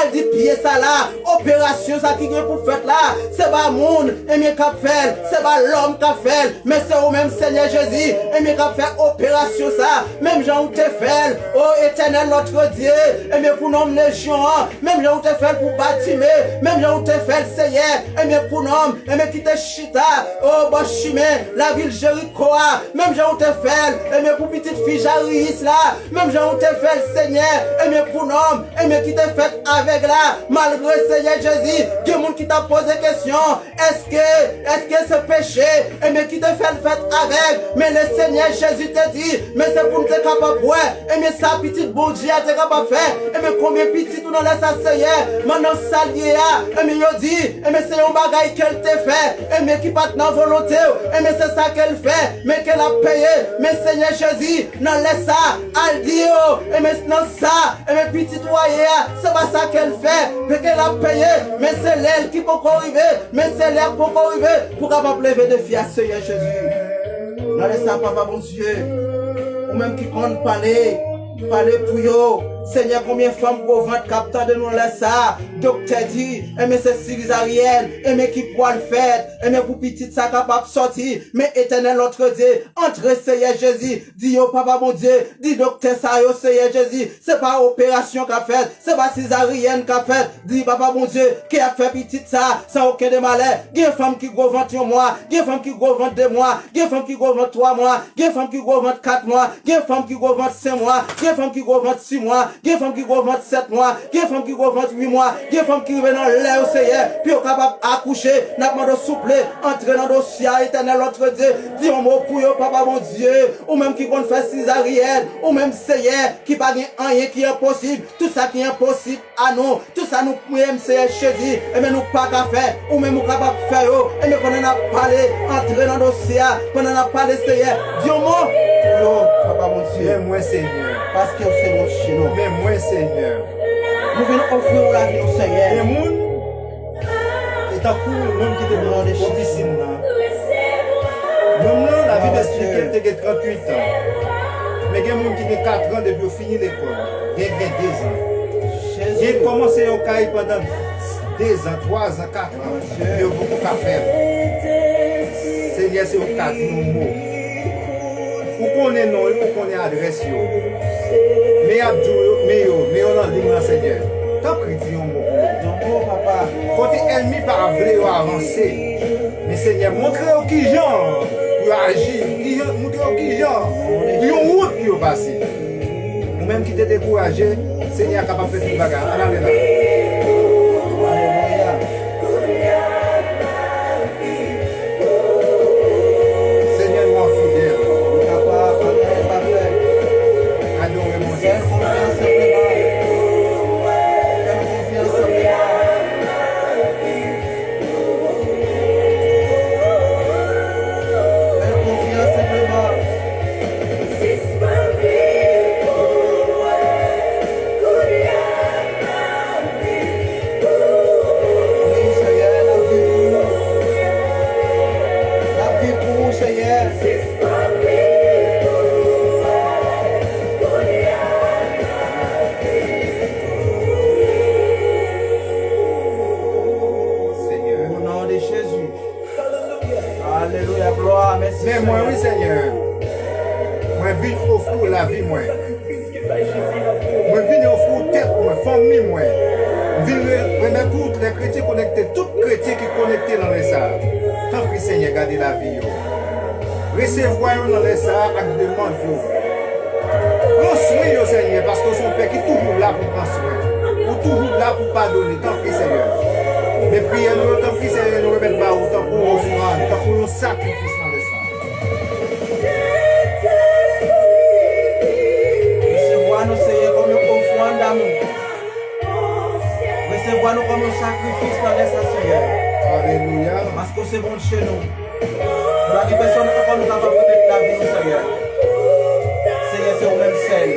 elle dit pied ça là, opération ça qui est pour faire là, c'est pas monde, et mes qu'a fait, c'est pas l'homme qui a fait, mais c'est au même Seigneur Jésus, et mes qu'a fait opération ça, même Jean où t'es fait, oh éternel notre Dieu, et mes pour nommer les gens, même Jean où t'es fait pour bâtir, même Jean où t'es fait Seigneur, et mes pour nommer, et mes qui t'es chita, oh Bochimé, la ville Jéricho, même Jean où t'es fait, et mes pour petite fille Jaris là, même Jean où t'es fait Seigneur, et mes pour nommer, et mes qui t'es fait avec là, malgré Seigneur Jésus, il y a des gens qui t'a posé question, est-ce que ce péché, et mais qui te fait avec, mais le Seigneur Jésus te dit, mais c'est pour nous être capable de voir, et mais ça petite bon Dieu te capable de faire, et mais combien petit tout dans le Seigneur, maintenant ça lié et mais il dit, et mais c'est un bagage qu'elle te fait, et mais qui part dans volonté, et mais c'est ça qu'elle fait, mais qu'elle a payé, mais Seigneur Jésus, non laisse ça, elle dit, et mais non ça, et mais petit voyez, c'est pas ça qu'elle fait, mais qu'elle a payé, mais c'est elle qui peut arriver, mais c'est elle qui peut arriver, pour capable lever des filles à Seigneur Jésus. Non laisse ça, papa bon Dieu, ou même qui compte parler pour yo. Seigneur, combien de femmes pour vendre capteur de nous laisse ça? Docteur dit, mais c'est césarienne, mais qui pourra le faire, mais pour petite ça capable de sortir, mais éternel notre Dieu, entre Seigneur Jésus, dis yo papa mon Dieu, dis docteur ça yo Seigneur Jésus, c'est pas opération qu'a fait, c'est pas césarienne qu'a fait, dis papa mon Dieu, qui a fait petite ça, sans aucun de malheur, il y a une femme qui go vendre 1 mois, il y a une femme qui go vendre 2 mois, il y a une femme qui go vendre 3 mois, il y a une femme qui go vendre 4 mois, il y a une femme qui go vendre 5 mois, il y a une femme qui go vendre 6 mois, il y a une femme qui go vendre 7 mois, il y a une femme qui go vendre 8 mois, il y a une femme qui reviennent dans l'air au Seigneur, puis on est capable d'accoucher, n'a pas de souple, entrer dans le dossier éternel notre Dieu, dis un mot pour eux, papa mon Dieu, ou même qui vont faire césarienne, ou même Seigneur, qui pas rien qui est impossible, tout ça qui est impossible à nous, tout ça nous pouvons Seigneur Jésus, et mais nous pas qu'à faire, ou même nous capable de faire, et mais qu'on en a parlé, entrer dans le dossier, qu'on en a parlé Seigneur, dis un mot, papa mon Dieu, Mais moi Seigneur, parce que c'est mon chez nous. mais moi Seigneur, Nous venons offrir la vie au Seigneur. les gens, et tant que monde qui te demande des piscines là, nous la vie d'expliquer que tu as 38 ans, mais il y a des gens qui ont 4 ans depuis finir l'école, il y a 2 ans. J'ai commencé au CAI pendant 2 ans, 3 ans, 4 ans, il y a beaucoup à faire. Seigneur, c'est au 4 mots. Ou qu'on est non, ou qu'on est adresse yo. Mais Abdou, mais on a dit Seigneur. T'as pris un mot. Papa. Quand l'ennemi par vrai avancer, mais Seigneur, montrez-vous qui genre pour agir, montrez-vous qui genre, pour une route pour passer. Ou même qui t'es découragé, Seigneur est capable de faire une bagarre. Allez là. Mais moi, oui, Seigneur. Moi, je viens offrir la vie, moi. Moi, je viens offrir tête, moi, famille, moi. Je viens remettre tous les chrétiens connectés, tous les chrétiens qui sont connectés dans les salles. Tant pis, Seigneur, gardez la vie. Recevez-vous dans les salles avec demande. Prends soin, Seigneur, parce que son Père qui est toujours là pour prendre soin. Ou toujours là pour pardonner. Tant pis, Seigneur. Mais priez nous, tant pis, Seigneur, nous remettons pas autant pour offrande, tant pour un sacrifice. Recevez-nous, Seigneur, comme une offrande d'amour. Recevez-nous comme un sacrifice dans les Seigneur. Alléluia. Parce que c'est bon chez nous. Pour la personne qui nous capable Seigneur. Seigneur, c'est vous-même seul.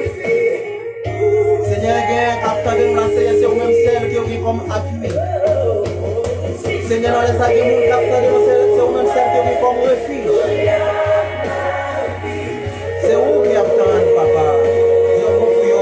Seigneur, il y a un capteur de nous là, Seigneur, c'est vous-même seul qui est comme appui. Seigneur, dans les sacs de nous, capteur de nous, c'est vous-même seul qui est comme refuge. C'est vous qui attendez, papa. Dieu vous prie.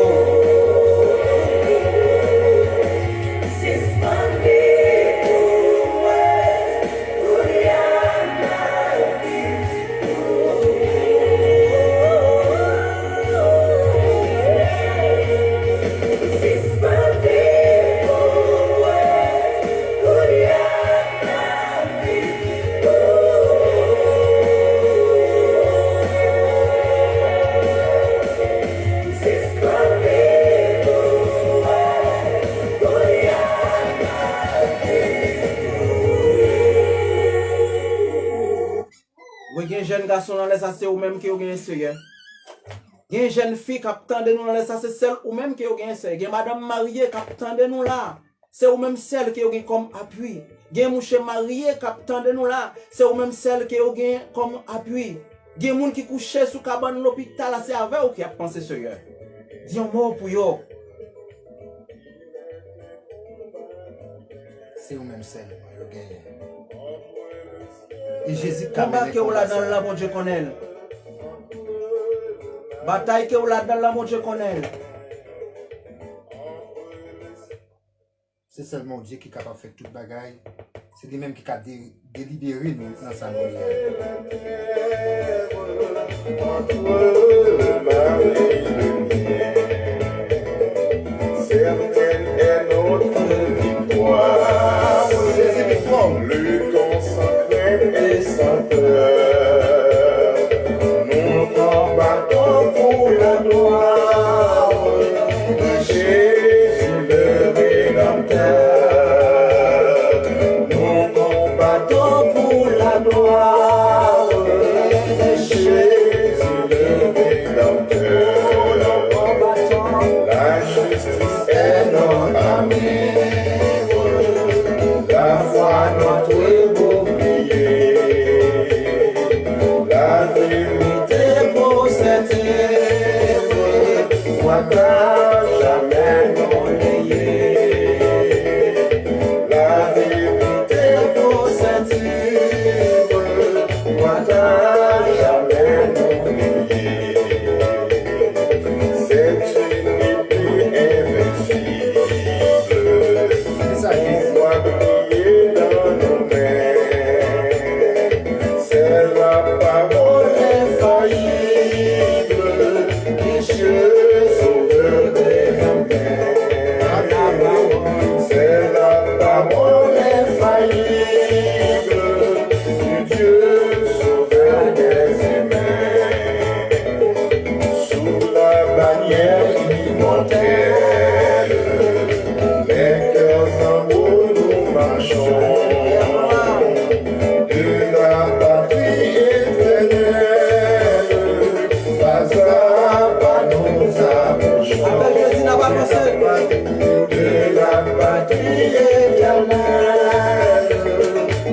Oui, il y a un jeune garçon dans les ça, c'est vous-même qui avez un Seigneur. Il y a une jeune fille qui attend de nous dans les ça, c'est celle ou même qui avez un Seigneur. Il y a madame mariée qui attend de nous là, c'est vous même celle qui avez comme appui. Il y a un monsieur marié qui attend de nous là, c'est vous même celle qui avez comme appui. Il y a un monde qui couche sous cabane l'hôpital là, c'est avec vous qui a pensé Seigneur. Dis un mot pour vous. C'est vous-même seul, vous gagnez. Et Jésus Combat que vous là dans la mon Dieu connaît. Bataille que vous là dans la mon Dieu connaît. C'est seulement Dieu qui est capable de faire toute bagaille. C'est lui-même qui a délibéré nous dans sa mort. Certaine est notre victoire. Luttons sans crainte et sans peur. Nous combattons pour la gloire de Jésus le Rédempteur. Nous combattons pour la gloire de Jésus le Rédempteur. Nous combattons. La justice est notre ami. La foi notre bouclier, la vérité pour cette œuvre, doit jamais nous lier. La vérité pour cette œuvre, doit jamais nous lier. C'est une épée invincible. C'est ça, Jésus. C'est la parole infaillible qui sauve des c'est la parole infaillible du Dieu sauveur des humains. Sous la bannière immortelle, les cœurs en haut nous marchons. De la patrie éternelle, pas à pas nous approchons. Avec Jésus n'a pas pensé. De la patrie éternelle,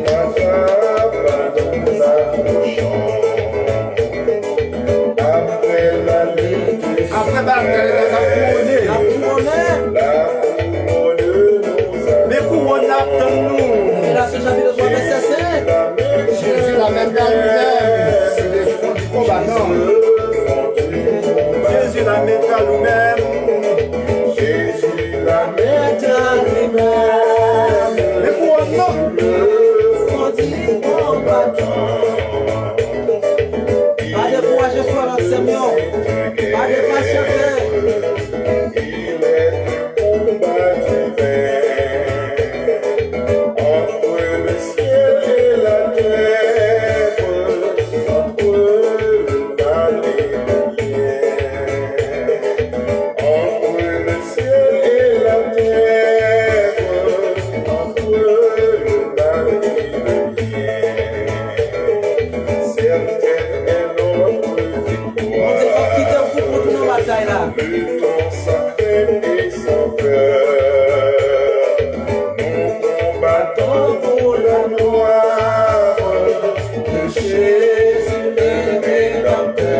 pas à pas nous approchons. Après la lutte, Après bataille, La couronne. la couronne nous mais couronne attend nous. Et là, ce chapitre 3, verset 5. Jésus la même qu'à lui-même. C'est le front du combattant. Jésus la même qu'à lui-même. Jésus la met à lui-même. Mais couronne non. Le front du combattant. Pas de courage, frère, notre Seigneur. Pas de patience. Il est du combat divin entre le ciel et la terre, entre le mal et le bien, entre le ciel et la terre, entre le mal et le bien. Certaine est notre On ne sait pas victoire. quitter pour continuer la bataille là. Luttons sans crainte et sans peur. Nous combattons pour la gloire de Jésus le Rédempteur.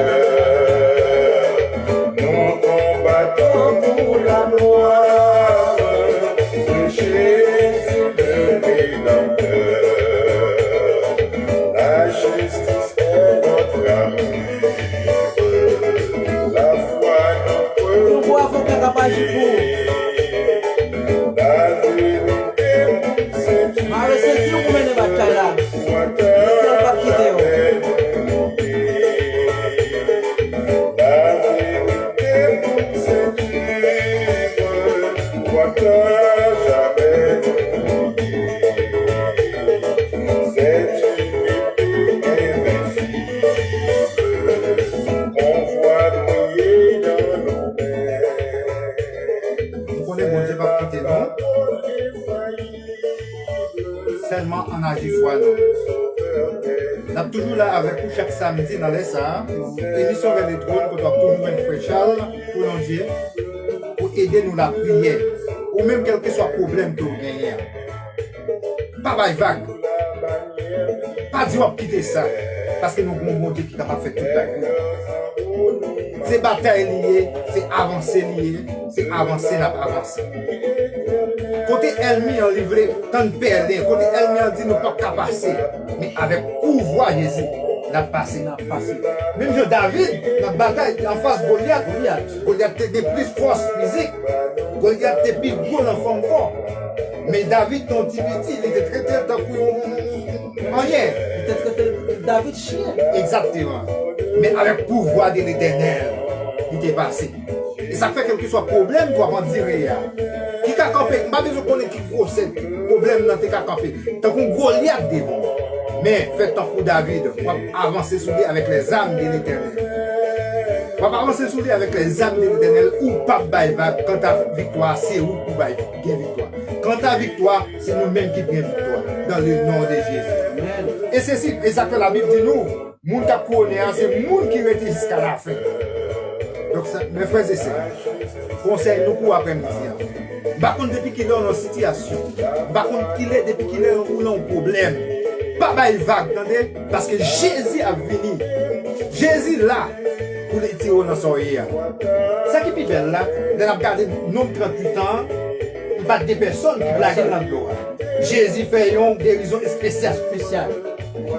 seulement en agit foi, non. On est toujours là avec vous chaque samedi dans les ça. Émission vers les trônes, qu'on doit toujours mettre frère Charles pour nous dire, pour aider nous la prière. Ou même quel que soit le problème que vous gagnez. Pas de vague. Pas dire quitter ça. Parce que nous avons un bon Dieu qui est capable de faire tout d'accord. C'est bataille liée, c'est avancer lié, c'est avancer, n'a pas avancé. Côté ennemi en livré, tant de perlé, côté ennemi en dit nous pas qu'à passer. Mais avec pouvoir Jésus, n'a passé. Même Jean David, dans la bataille en face Goliath, Goliath était plus force physique, Goliath était plus gros en forme fort. Mais David, ton petit petit, il était traité tant que rien. Il était traité David chien. Exactement. Mais avec pouvoir de l'éternel, il est passé. Et ça fait quel que soit problème, toi, en dire, qui a campé, pas besoin de connaître qui gros c'est problème dans tes campé. Tant qu'on Goliath devant. Mais faites ton coup David, on va avancer sous lui avec les âmes de l'éternel. On va avancer sous lui avec les âmes de l'éternel ou pas baïva. Quand ta victoire, c'est où pour baïva, victoire. Quand ta victoire, c'est nous-mêmes qui gagnons victoire. Dans le nom de Jésus. Et c'est exactement la Bible dit nous. Moun qui connaît, c'est moun qui reste jusqu'à la fin. Donc, mes frères et sœurs, conseil nous pour après-midi. Par contre, depuis qu'il est dans une situation, par contre, depuis qu'il est dans un problème, pas de vague, attendez, parce que Jésus a venu. Jésus là, pour les tirer dans son oreille. Ça qui est belle là, on a regardé le nombre de 38 ans, il n'y a pas de personnes qui blaguent dans le dos. Jésus fait une guérison spéciale.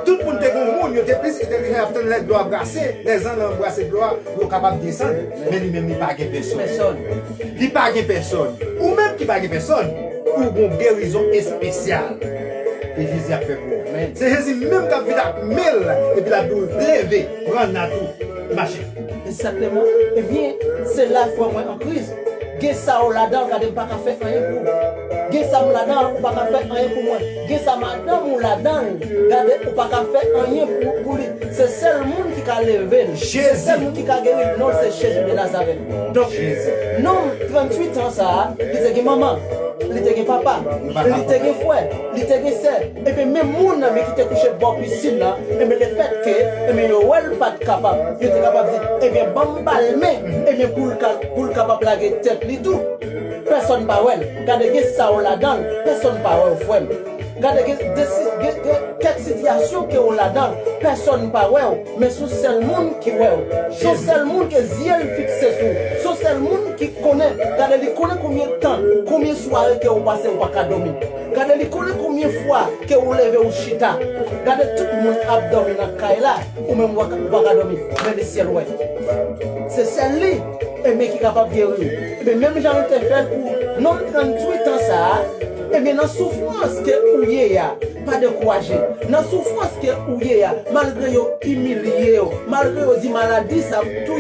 Tout le monde était comme monde, il était plus intelligent, les doigts embrasser, les gens embrasser les doigts, ils sont capables de descendre, mais lui-même, il n'y a pas de personne. Il n'y a pas de personne. Ou même qui n'y a pas de personne, ou une guérison spéciale. Que Jésus a fait pour nous. C'est Jésus même qui a vu la mêle, et puis la douleur lever, prendre la tout, marcher. Exactement. Eh bien, c'est là qu'il faut moi en crise. Qu'est-ce ça là-dedans, regardez, pas qu'à faire rien pour. Qu'est-ce ça là-dedans, pas qu'à faire rien pour moi. Qu'est-ce ça madame là-dedans, regardez, pas qu'à faire rien pour lui. C'est seul monde qui a levé. C'est seul monde qui a guéri. Non, c'est Jésus de Nazareth. Donc, non, 38 ans ça, il était maman. Il était papa, il était frère, il était sœur, et puis même mon ami qui était couché de piscine là, et bien le fait que, et bien le pas capable, il était capable de dire, et bien bambalmé, et bien pour le capable de la tête, lui tout, personne pas ouais, regardez ça là-dedans, personne pas ouais, frère. Regardez quelques situations qui sont là-dedans, personne pas ouais, mais c'est le seul monde qui ouais, c'est le seul monde qui est fixé sur, c'est le seul monde qui connaît, regardez, il connaît combien de temps, combien de soirées que vous passez au pas dormir. Regardez, il connaît combien de fois que vous levez au chita. Regardez tout le monde a dormi dans le caille là, ou même vous pas dormir, mais le ciel ouais. C'est celle-là, mais qui est capable de guérir. Mais même j'en ai fait pour non 38 ans ça. Et bien, dans la souffrance que vous avez, pas de courage. Dans la souffrance que vous avez, malgré vous humilié, malgré vous dit maladie, ça tout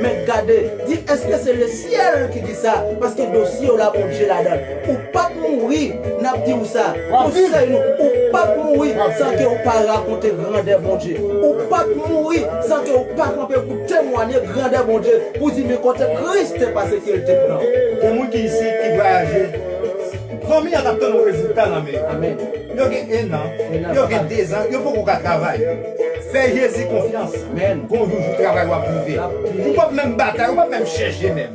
mais regardez, dit est-ce que c'est le ciel qui dit ça? Parce que le dossier là, on Dieu là-dedans. Ou pas mourir, n'a dit ça. Ou pas mourir sans que vous pas raconter grandeur bon Dieu. Ou pas mourir sans que vous pas camper pour témoigner grandeur bon Dieu. Pour dire mais quand Christ est passé qu'il te prend. Il y a des gens ici qui voyagent. Combien y a de résultats dans mes Amen. Il y a 1 an, il y a 2 ans, il y a beaucoup de travail. Fais Jésus confiance. Amen. Qu'on joue du travail ou privé. On ne peut même batailler, on ne peut même chercher même.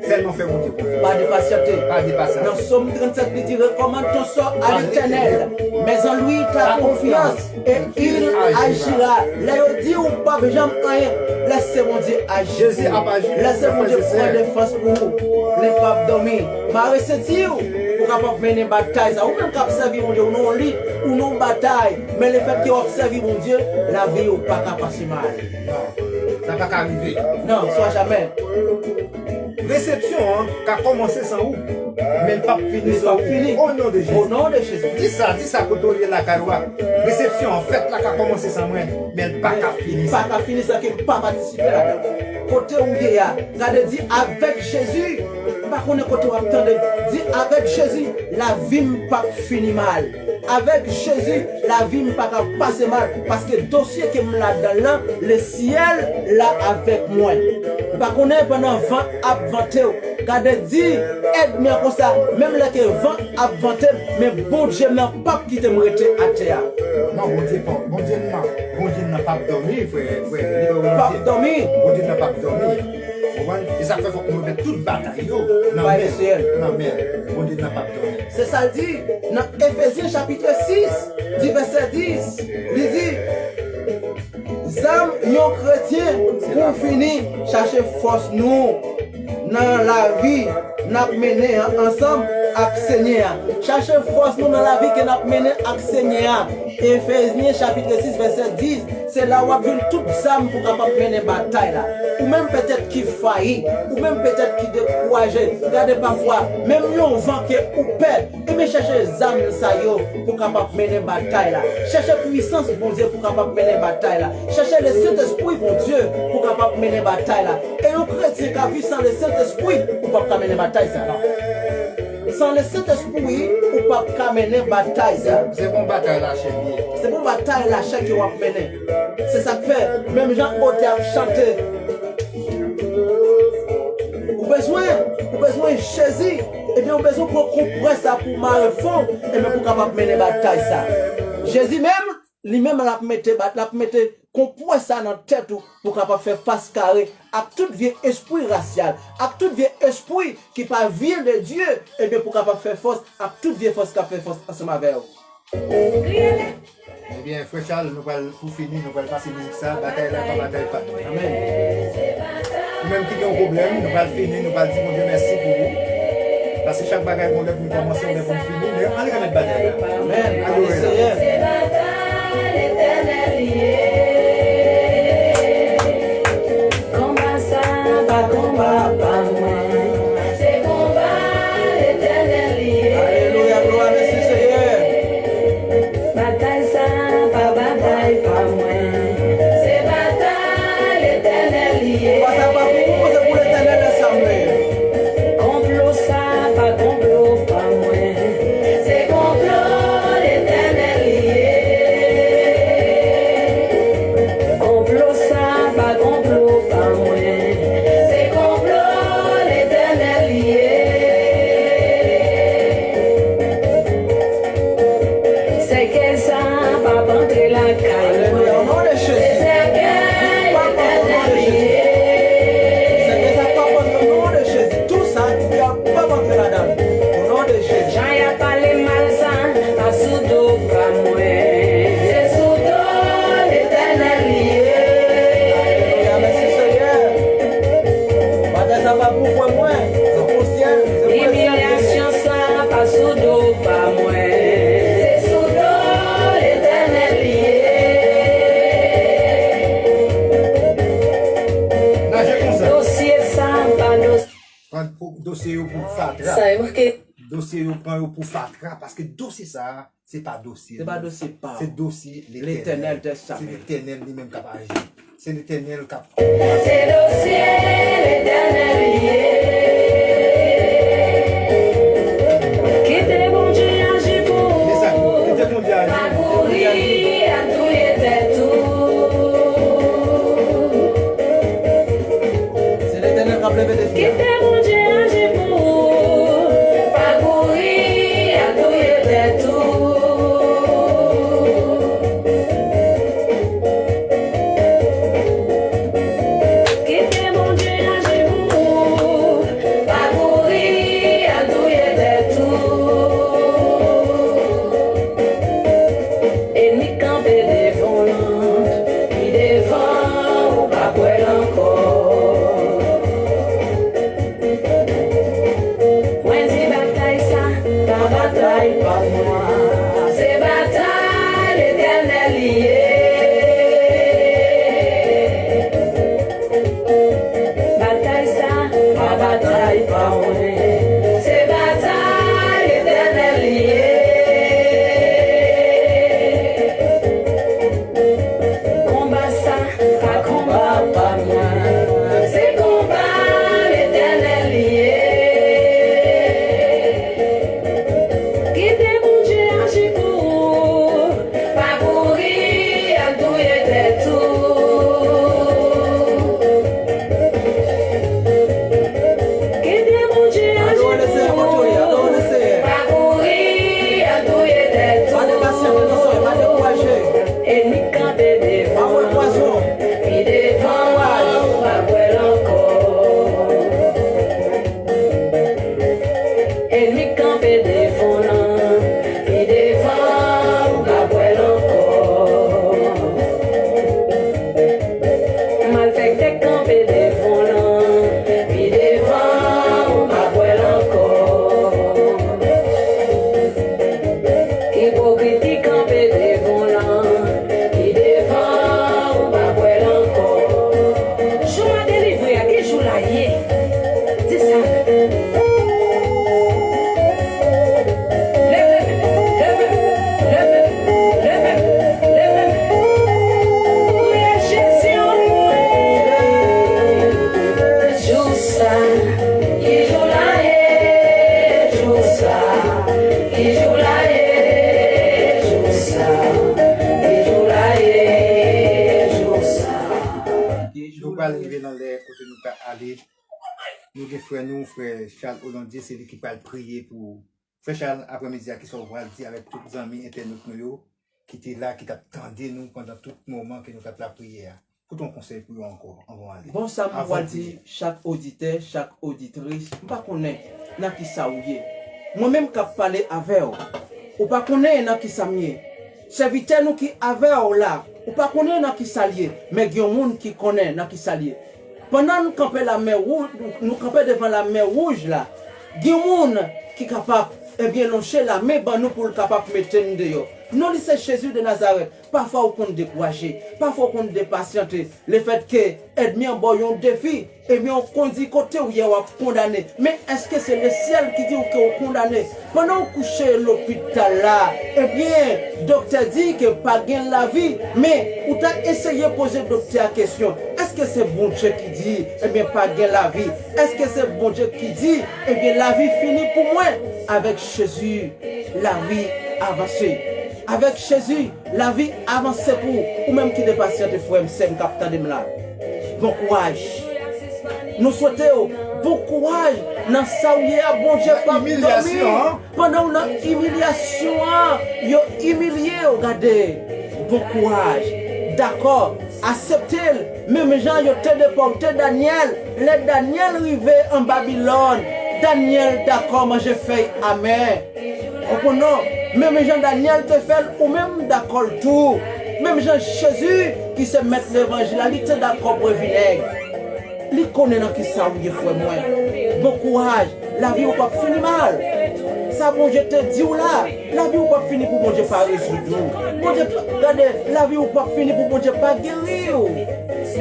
Seulement faire mon Dieu confiance. Pas de patienté. Pas de patience. Dans Somme 37, il dit recommande ton sort à l'Éternel, mais en lui ta confiance et il agira. Là, il dit ou pas, mais j'aime rien. Laissez mon Dieu agir. Jésus a pas agi. Laissez mon Dieu prendre des forces pour vous. Les papes dormir. Ma recette, pour capable mener bataille, ou même capable servir mon Dieu, ou non lit, ou non bataille, mais le fait qu'il observe mon Dieu, la vie ou pas capable passer mal. Ça va pas arriver. Non, soit jamais. Réception, qui a commencé sans où, mais pas fini sans fini. Au nom de Jésus. Au nom de Jésus. Dis ça quand on est la caroua. Réception, en fait, là, qui a commencé sans moi, mais pas qu'à finir. Pas qu'à finir, ça qui n'a pas participé là-dedans. Côté où il y a, ça veut dire avec Jésus. Par contre, côté où il dit avec Jésus, la vie n'a pas fini mal. Avec Jésus, la vie n'a pas passé mal. Parce que le dossier qui me l'a dans là, le ciel là avec moi. Par contre, pendant 20 à 21, Gardez dit, aide-moi comme ça, même là que vent a vanté, mais bon Dieu n'a pas quitté me rester à terre. Non, bon Dieu n'a pas dormi, frère. Pas dormi. Bon Dieu n'a pas dormi. Et ça fait qu'on met toute bataille. Non, mais bon Dieu n'a pas dormi. C'est ça le dit dans Éphésiens chapitre 6, du verset 10. Il dit, Zam yon chrétien pour finir chercher force nous dans la vie n'a mené ensemble avec Seigneur. Chercher force nous dans la vie que n'a mené avec Seigneur. Éphésiens chapitre 6 verset 10, c'est là où on toute zam pour capable mener bataille là. Ou même peut-être qui faillit, ou même peut-être qui découragé. Regardez parfois, même yon vent que ou perd, et mais chercher zam ça yo pour capable mener bataille là. Chercher puissance bon Dieu pour capable mener bataille là. Chercher le Saint-Esprit bon Dieu pour capable mener bataille là. Et un chrétien qui a vu sans le Saint-Esprit pour pas mener bataille ça là. Sans le Saint-Esprit ou pas mener bataille ça. C'est bon bataille là, chérie. C'est bon bataille la chaque qui va mener. C'est ça que fait. Même Jean Oté a chanté. Ou besoin de Jésus. Et bien, on besoin pour comprendre ça pour mal fond. Et même pour capable mener bataille ça. Jésus même, lui-même l'a mettre comprendre ça dans la tête pour capable faire face carré à tout vieux esprit racial, à tout vieux esprit qui pas vient de Dieu. Et bien, pour capable faire force à toute vieille force qui a fait force ensemble avec vous. Eh bien, frère Charles, pour finir, nous allons passer musique ça, bataille là, pas bataille pas. Amen. Nous-mêmes qui avons un problème, nous allons finir, nous allons dire mon Dieu merci pour vous. Parce que chaque bagaille qu'on a pour commencer, on a pour finir, mais on est mettre bataille là. Amen. Alléluia. Combat ça, pas combat, pas moi. C'est combat l'éternel lié. Alléluia, gloire, merci Seigneur. Bataille ça, pas bataille, pas moi. C'est bataille l'éternel lié. Pas ça pas pour vous, c'est pour l'éternel assemblée. Complot ça, pas complot, pas moi. C'est complot l'éternel lié. Complot ça, pas complot, pas moi. C'est complot l'éternel lié. C'est que ça, pas rentrer la Alléluia, au caille. nom de Jésus. C'est que l'éternel lié. C'est que ça pas au nom de Jésus. Tout ça, tu n'as pas rentrer là-dedans. Au nom de Jésus. J'en ai parlé mal ça, pas sous dos, pas moi. C'est sous dos l'éternel lié. Alléluia, merci Seigneur. Bataille ça pas pour moi, c'est pour le ciel. C'est pour le ciel. Humiliation ça, pas sous dos, pas moi. C'est sous dos l'éternel lié. Nagez comme ça. Dossier ça, pas dossier. Prendre dossier pour Fatra. Ça est marqué. Dossier pour Fatra. Parce que dossier ça, c'est pas dossier. C'est pas dossier pas. C'est dossier L'éternel des C'est armées. l'éternel lui-même qui a agi. C'est l'éternel qui a. C'est dossier l'éternel lié. Quittez bon Dieu agit pour C'est ça. vous. C'était mon diable. Pas courir à tout et tout. C'est l'éternel qui a levé des filles. Quittez mon Dieu agit pour vous. Pas courir à tout et tout. Quittez mon Dieu yeah. Dis ça. Nous allons arriver dans les côtés nous allons aller. Nous, frère Charles Hollandier, c'est lui qui va prier pour frère Charles après-midi qui sont dire avec tous les amis internautes nous qui étaient là, qui t'attendaient nous pendant tout moment que nous avons la prière. Pour ton conseil pour nous encore, on va aller. Bon, ça me dit chaque auditeur, chaque auditrice, je ne connais pas qui ça ou moi-même qui parle avec vous, ou pas connaître qui ça mieux. Serviteur nous qui avec vous là, ou pas connaître qui ça lié, mais il y a des gens qui connaissent qui ça lié. Pendant nous camper la mer rouge, nous camper devant la mer rouge là, il y a des gens qui sont capables eh bien lancer la main pour nous pour capable mettre dehors. Non, c'est Jésus de Nazareth. Parfois, on compte décourager, parfois, on compte dépatienter. Le fait que ennemi en boyant défi, et bien on compte dit côté où il y a condamné. Mais est-ce que c'est le ciel qui dit que vous condamné? Pendant que vous couchez l'hôpital là, eh bien, docteur dit que pas gain la vie, mais vous avez essayé de poser docteur la question. Est-ce que c'est bon Dieu qui dit, eh bien, pas gain la vie? Est-ce que c'est bon Dieu qui dit, eh bien, la vie finit pour moi? Avec Jésus, la vie avancée. Avec Jésus, la vie avance pour ou même qui dépasse des frères, c'est un capitaine de là. Bon courage. Nous souhaitons bon courage dans ça où il y a bon Dieu pas humiliation. Pendant une humiliation, il a humilié, regardez. Bon courage. D'accord. Acceptez-le. Même gens, ils ont déporté Daniel. Les Daniel arrivé en Babylone. Daniel, d'accord, moi j'ai fait Amen. Comprenons. Même Jean Daniel te fait ou même d'accord tout. Même Jean Jésus qui se met l'évangile, il te d'accord pour vinaigre. Il connaît dans qui ça ou frère moi. Bon courage, la vie ou pas fini mal. Ça bon Dieu te dit ou là, la vie ou pas fini pour bon Dieu pas résoudre. Bon Dieu, regardez, la vie ou pas fini pour bon Dieu pas guérir.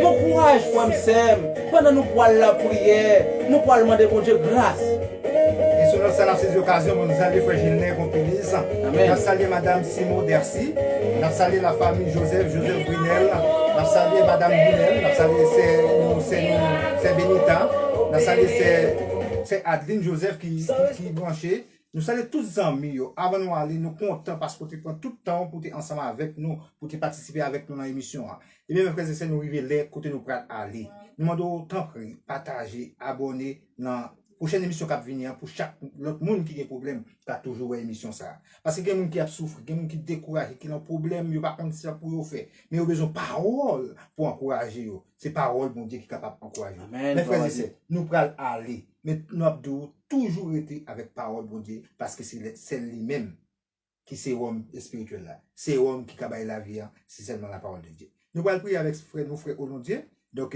Bon courage frère m'sem. Pendant nous pour la prière, nous pour demander bon Dieu grâce. Et sur ces occasions, nous allons faire Gilles Compélis. Nous saluons Madame Simon Dercy. Nous saluons la famille Joseph Brunel. Nous saluons Madame Brunel. Nous saluons c'est Benita. Nous saluons c'est Adeline Joseph qui est branchée. Nous saluons tous les amis. Avant de nous aller, nous comptons parce que tu prends tout le temps pour être ensemble avec nous, pour participer avec nous dans l'émission. Et bien, mes frères et sœurs, nous arrivons là, côté nous prêts à aller. Nous demandons tant pis, partager, abonner dans prochaine émission qui va venir pour chaque l'autre monde qui a des problèmes, qui a toujours une émission ça. Parce que il y a des gens qui souffrent, il y a des gens qui découragent, qui ont des problèmes, ils ne pas contre ça pour faire. Mais ils ont besoin de paroles pour encourager. C'est parole, bon Dieu, qui est capable d'encourager. Mes frères et sœurs, nous prenons aller. Mais nous avons toujours été avec parole, bon Dieu, parce que c'est lui-même qui c'est l'homme spirituel là. C'est l'homme qui cabaye la vie, c'est seulement la parole de Dieu. Nous allons prier avec nos frères Hollandier. Donc,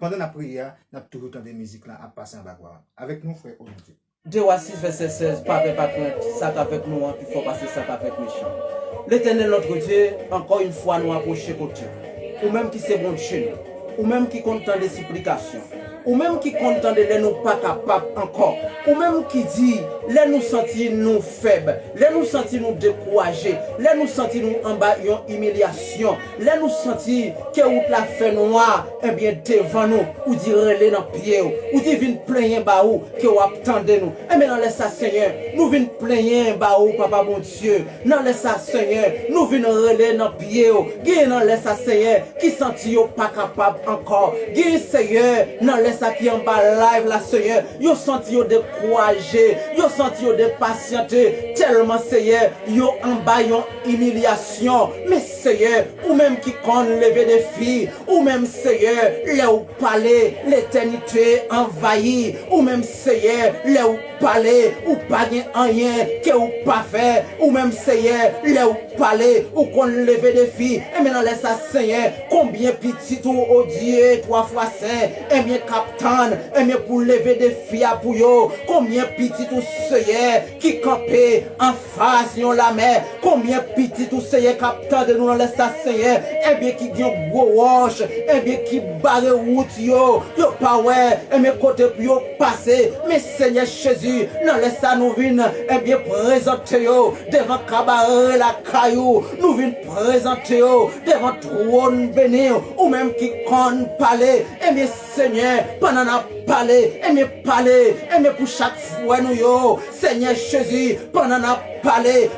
pendant la prière, nous avons toujours tant de musique là à passer en background. Avec nous, frère Hollandier. 2 à 6, verset 16, pas crainte, ça avec nous, il faut passer ça avec méchant. L'Éternel notre Dieu, encore une fois, nous approcher côté. Ou même qui c'est bon Dieu, ou même qui content des supplications, ou même qui content de nous pas capables encore, ou même qui dit, les nous sentir nous faibles, les nous sentir nous découragés, les nous sentir nous en bas une humiliation, les nous sentir que ou la fait noire, eh bien devant nous, ou dire relais dans pied, ou dire vinn plaigner ba ou que ou attendez nous. Eh bien dans laisse ça Seigneur, nous vinn plaigner ba ou papa bon Dieu. Dans laisse ça Seigneur, nous vinn relais dans pied, gagne dans laisse ça Seigneur qui senti yo pas capable encore. Gagne Seigneur, dans laisse ça qui en bas live la Seigneur, yo senti yo découragé, yo senti yo dépatienté tellement Seigneur, yo en bas yon humiliation. Mais Seigneur, ou même qui compte lever des filles, ou même Seigneur, là où parler, l'éternité envahie, ou même Seigneur, là où parler, ou pas rien que ou pas faire, ou même Seigneur, là où parler, ou qu'on lever des filles, et maintenant laisse ça Seigneur, combien petit ou Dieu, 3 fois saint, et bien capitaine, et bien pour lever des filles pour yo, combien petit tout seye qui campé en face yon la mer, combien petit tout seye capitaine de nous dans l'assassiner, et bien qui gen gros roche, et bien qui barre route yo pas ouais, et bien côté pour yo passer, mais Seigneur Jésus, non laisse ça nous vin, et bien présenter yo devant cabaret la caillou, nous vin présenter yo devant trône béni, ou même qui con parler, et bien Seigneur, pendant la parler, et bien parler, et bien pour chaque fois nous yo, Seigneur Jésus, pendant la parler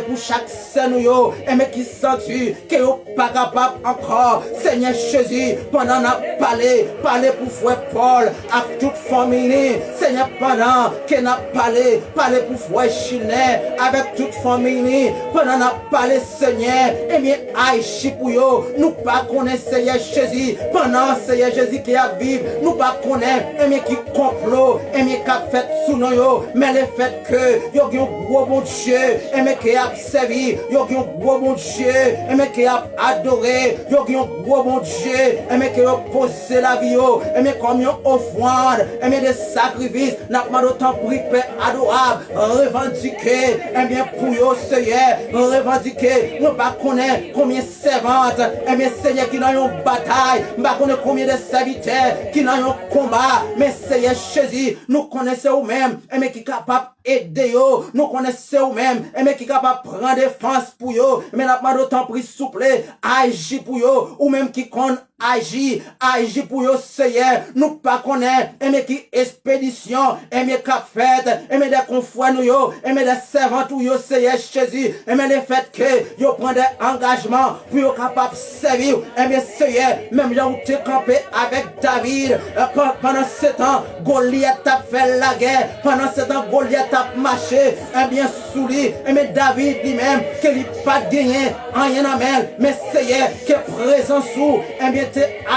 pour chaque scène yo, et bien qui senti que yo pas capable encore, Seigneur Jésus, pendant la parler pour frère Paul, à toute famille, Seigneur, pendant que n'a parlé pour frère Chinet, avec toute famille, pendant n'a parlé Seigneur, et bien Aïchi pour yo, nous pas connaissons Seigneur Jésus, pendant Seigneur Jésus qui a vivre, nous pas connaissons, et bien qui complot, et bien qui a fait sous nous yo, mais le fait que yo gen gros bon Dieu, et bien qui a servi, yo gen gros bon Dieu, et bien qui a adoré, yo gen gros bon Dieu, et bien qui a posé la vie yo, et bien comme yo offrande, et bien des sacrifices, n'a pas d'autant pris paix adorable, revendiquer, et bien pour yo Seigneur, revendiquer, nous pas connaître combien servantes, et bien Seigneur qui dans une bataille, pas connaître combien de serviteurs qui dans un combat, mais Seigneur Jésus, nous connaissons nous-mêmes, et bien qui capable aider yo, nous connaissons nous-mêmes, et bien qui capable prendre défense pour yo, mais n'a pas d'autant pris souple, agir pour yo, ou même qui compte agir pour yo Seigneur, nous pas connaître, et mais qui expédition, et mais cap fait, et mais des confois nous yo, et mais des servants tout yo Seigneur Jésus, et mais le fait que yo prend des engagements pour yo capable servir, et mais Seigneur, même là où tu campé avec David, pendant 7 ans, Goliath a fait la guerre, pendant 7 ans, Goliath a marché, et bien sous lui, et mais David lui-même, qu'il n'a pas gagné, rien à même, mais Seigneur, qui est présent sous, et bien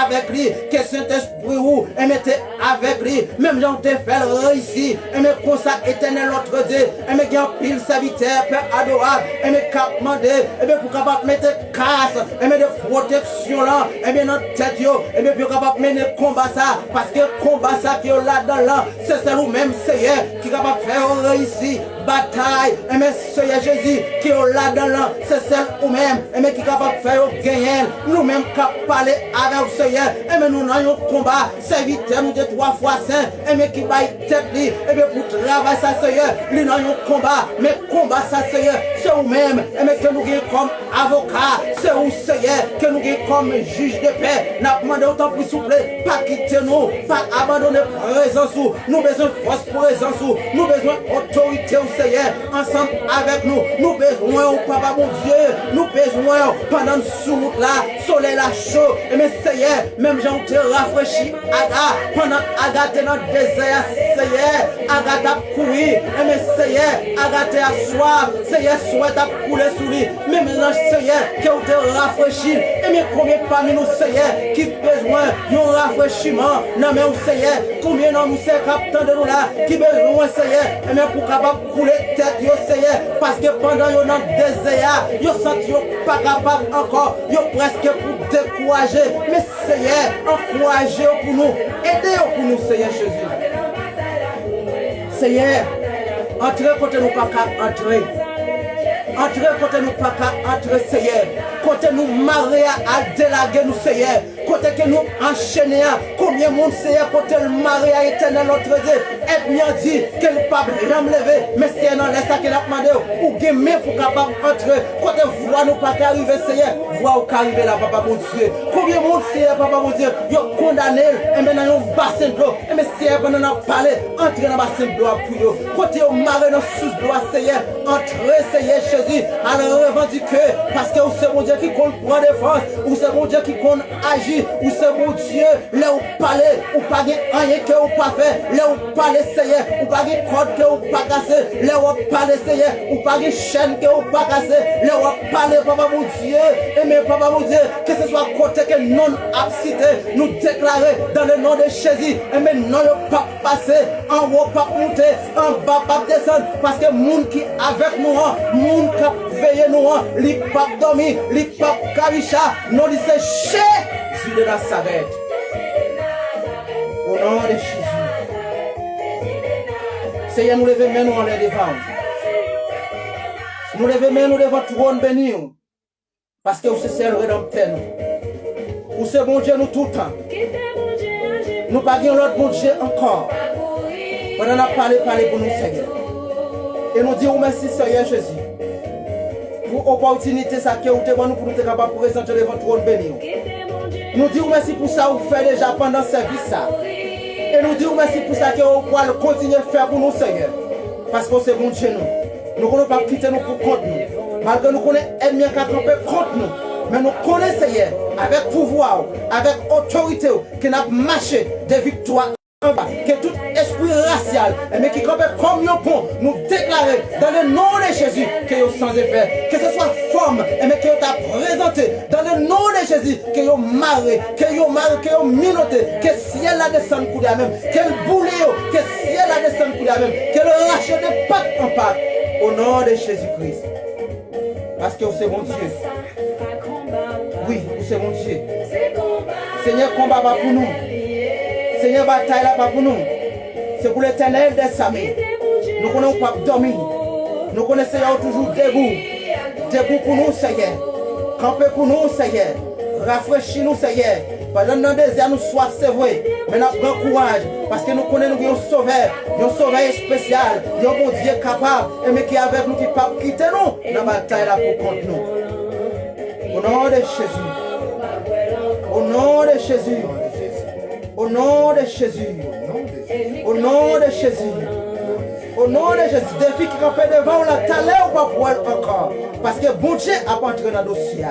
avec lui, que Saint-Esprit ou, et mettez avec lui, même j'en te fait réussir, et me comme ça éternel notre Dieu, et me gagne pile serviteur, Père adorable, et me cap mandé, et bien pour capable mettre casse, et me de protection là, et bien notre tête yo, et bien pour capable mener combat ça, parce que combat ça qui est là-dedans là, c'est celui même Seigneur qui est capable de faire réussir, bataille, et mais Seigneur Jésus qui est là-dedans là, c'est celle ou même, et mais qui est capable de faire gagner, nous-mêmes qui parler avec le Seigneur, et mais nous n'avons combat, serviteur nous de 3 fois saint, et mais qui baille tête li, et bien pour travailler ça Seigneur, nous n'avons combat, mais combat ça Seigneur, c'est nous-mêmes, et mais que nous gagnons comme avocat, c'est où Seigneur, que nous gagnons comme juge de paix, n'a demandé autant plus souple, pas quitter nous, pas abandonner présence, nous besoin de force présence, nous besoin d'autorité au Seigneur, ensemble avec nous, nous besoin au Papa mon Dieu, nous besoin pendant sous route là, soleil là chaud, et mais Seigneur, même j'en te rafraîchi, Aga, pendant Aga t'es dans le désert, Seigneur, Aga t'a couru, et mais Seigneur, Aga t'es à soif, Seigneur souhaite à couler sous lui, même l'ange Seigneur, qui te rafraîchi, et mais combien parmi nous Seigneur, qui besoin d'un rafraîchissement, non mais au Seigneur, combien de nous c'est captant de nous là, qui besoin Seigneur, et mais pour capable couler tête yo Seigneur, parce que pendant yo dans le désert, yo senti yo pas capable encore, yo presque pour décourager, mais Seigneur, encouragez pour nous, aidez pour nous Seigneur Jésus. Seigneur, entrez côté nous pas qu'à entrer. Entrez côté nous pas qu'à entrer Seigneur. Côté nous marier à délaguer nous Seigneur. Côté que nous enchaîner, combien de monde Seigneur, côté le marié à éternel notre Dieu, et bien dit qu'elle ne peut pas jamais lever, mais c'est dans l'instant qu'elle a demandé, ou gagner pour capable entrer, côté voix nous pas qu'arriver Seigneur, voix ou qu'arriver là, Papa mon Dieu. Combien de monde Seigneur, Papa mon Dieu, ils ont condamné, et maintenant ils ont un bassin de l'eau, et mais Seigneur, pendant qu'on a parlé, entrez dans le bassin de l'eau pour eux. Côté au marié dans sous de l'eau, Seigneur, entrez Seigneur Jésus, à le revendiquer, parce que c'est mon Dieu qui compte prendre défense, ou c'est mon Dieu qui compte agir. Ou c'est mon Dieu, là où parler, ou pas rien que ou pas fait, là où parler Seigneur, ou pas code que ou pas casser, là où parler Seigneur, ou pas chaîne que ou pas casser, là où parler Papa mon Dieu, et mais Papa mon Dieu, que ce soit côté que non a cité, nous déclarer dans le nom de Jésus, et mais non pas passer, en haut pas monter, en bas pas descendre, parce que monde qui avec nous, monde qui veille nous, li pas dormir, li pas karisha, non li c'est chez de Nazareth. nom de Jésus. Seigneur, nous levons maintenant en l'air devant. Nous levons maintenant devant tout le monde béni. Parce que vous c'est le rédempteur. Vous c'est bon Dieu nous tout le temps. Nous ne parlons pas l'autre bon Dieu encore. Pendant qu'on a parlé pour nous, Seigneur. Et nous disons merci, Seigneur Jésus. Pour l'opportunité que vous avez nous pour nous capables de présenter devant tout le monde béni. Nous disons merci pour ça que vous faites déjà pendant ce service. Et nous disons merci pour ça que vous pouvez continuer à faire pour nous, Seigneur. Parce que c'est bon Dieu nous. Nous ne pouvons pas quitter nous pour contre nous. Malgré nous connaissons ennemis qui campé contre nous. Mais nous connaissons, Seigneur, avec pouvoir, avec autorité, que nous avons marché des victoires. Que tout esprit racial, mais qui campe comme un pont, nous déclarer dans le nom de Jésus que vous sans effet, que ce soit forme, mais que vous t'a présenté dans le nom de Jésus, que vous marrez, que vous minoté, que le ciel la descende pour la même, que le boulet, que le ciel la descende pour la même, que le rachet de Pâques en Pâques, au nom de Jésus-Christ. Parce que vous c'est mon Dieu. Oui, vous c'est mon Dieu. Seigneur, combat pas pour nous. Seigneur, bataille là pas pour nous. C'est pour l'éternel des amis. Nous connaissons pas dormir. Nous connaissons Seigneur toujours debout. Debout pour nous, Seigneur. Camper pour nous, Seigneur. Rafraîchir nous, Seigneur. Pendant le désert, nous soif, c'est vrai. Mais nous avons courage. Parce que nous connaissons un sauveur spécial. Un bon Dieu capable. Et mais qui est avec nous, qui ne peut pas quitter nous. Dans la bataille là pour contre nous. Au nom de Jésus. Au nom de Jésus. Au nom de Jésus. Au nom de Jésus. Au nom de Jésus. Défi qui campait devant la talent ou pas pour elle encore. Parce que bon Dieu a pas entré dans le dossier.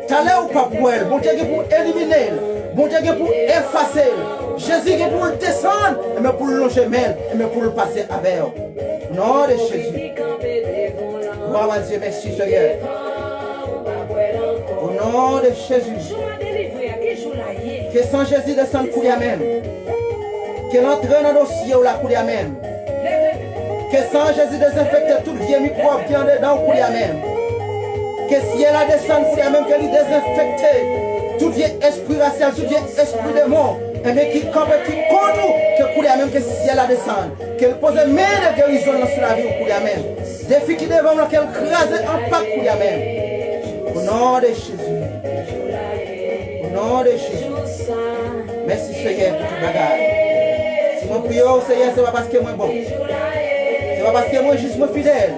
Talent ou pas pour elle. Bon Dieu qui pour éliminer. Bon Dieu qui pour effacer. Jésus qui pour le descendre. Mais pour le longer mais pour le passer avec elle. Au nom de Jésus. Gloire à Dieu. Merci Seigneur. Au nom de Jésus. Que sans Jésus descende pour lui-même. Que rentre dans le dossier ou la pour lui-même. Que sans Jésus désinfecte tout vieux microbe qui en dedans pour lui-même. Que si elle a descendu pour lui-même, qu'elle lui désinfecte tout vieux esprit racial, tout vieux esprit de mort. Et bien qui campe, qui compte nous, que pour lui-même, que si elle a descendu. Qu'elle pose main de guérison sur la vie pour lui-même. Des filles qui devant nous, qu'elle crase en pack pour lui-même. Au nom de Jésus. Au nom de Jésus. Merci Seigneur pour tout bagage. Si mon prière Seigneur, ce n'est pas parce que moi bon. Ce n'est pas parce que moi juste moi fidèle.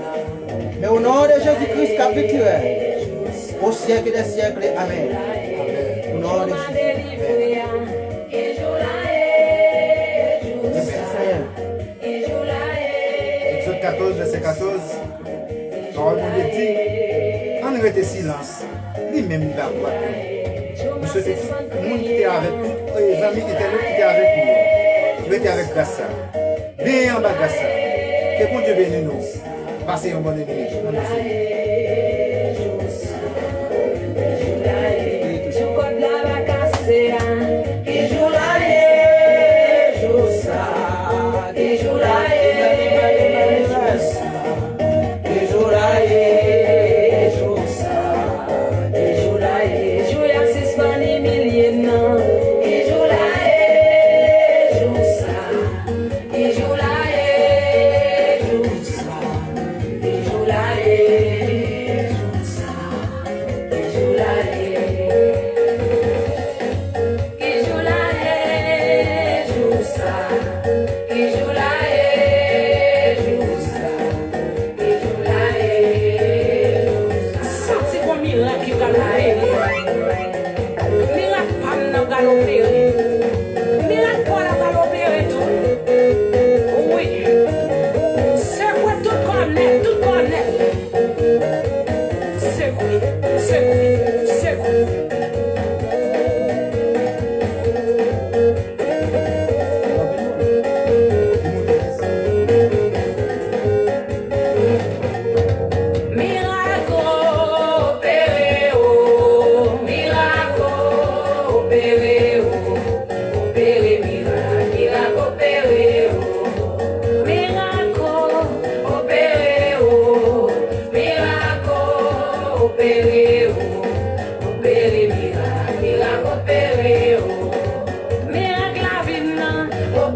Mais au nom de Jésus-Christ capitulaire. Au siècle des siècles. Amen. Au nom de Jésus. Merci Seigneur. Exode 14, verset 14. Parole nous dit, en arrêté silence. Lui-même d'accord. Nous sommes tous le monde qui était avec nous, les amis qui étaient là, qui étaient avec nous. Nous étions avec grâce. Bien en bas grâce. Que bon Dieu bénisse nous. Passez un bon nuit.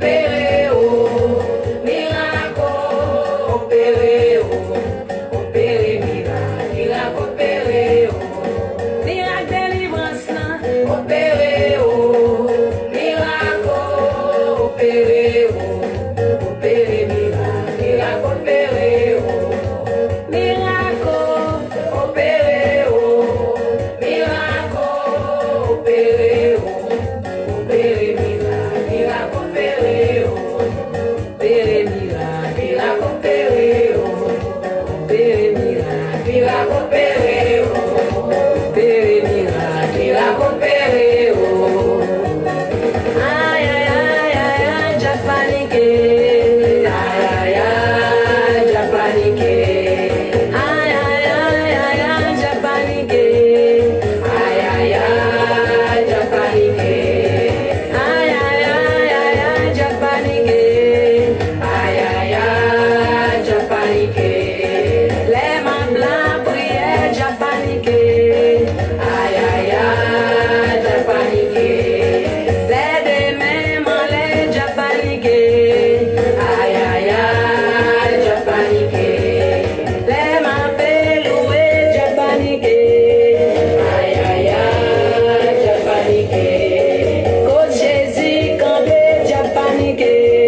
opéré, oh, miracle, opéré, oh, opéré, miracle, miracle, opéré, oh, miracle, délivrance, opéré, oh, miracle, opéré, oh, opéré, miracle, miracle, opéré, oh, miracle, opéré, oh, miracle, opéré, oh, opéré, miracle, miracle, opéré, oh, opéré, miracle, miracle, opéré, oh, opéré, miracle, miracle, opéré, oh, opéré, miracle, miracle, opéré, oh. Ay, ay, ay, ay, ay, já paniquei. Ay, ay, ay, já paniquei. Ay, ay, ay, ay, ay, já paniquei. Ay, ay, ai, já paniquei. Ai, ai, ai, ai, ai, já paniquei. Ai, ai, ai, já paniquei. Les mains blancs prière, já paniquei. Ai, ai, ai, já paniquei. Les deux mains m'enlèvent, já paniquei. Ai, ai, ai, já paniquei. Les mains pelouées, já paniquei. Ai, ai, ai, já paniquei. Côte Jésus campé, já paniquei.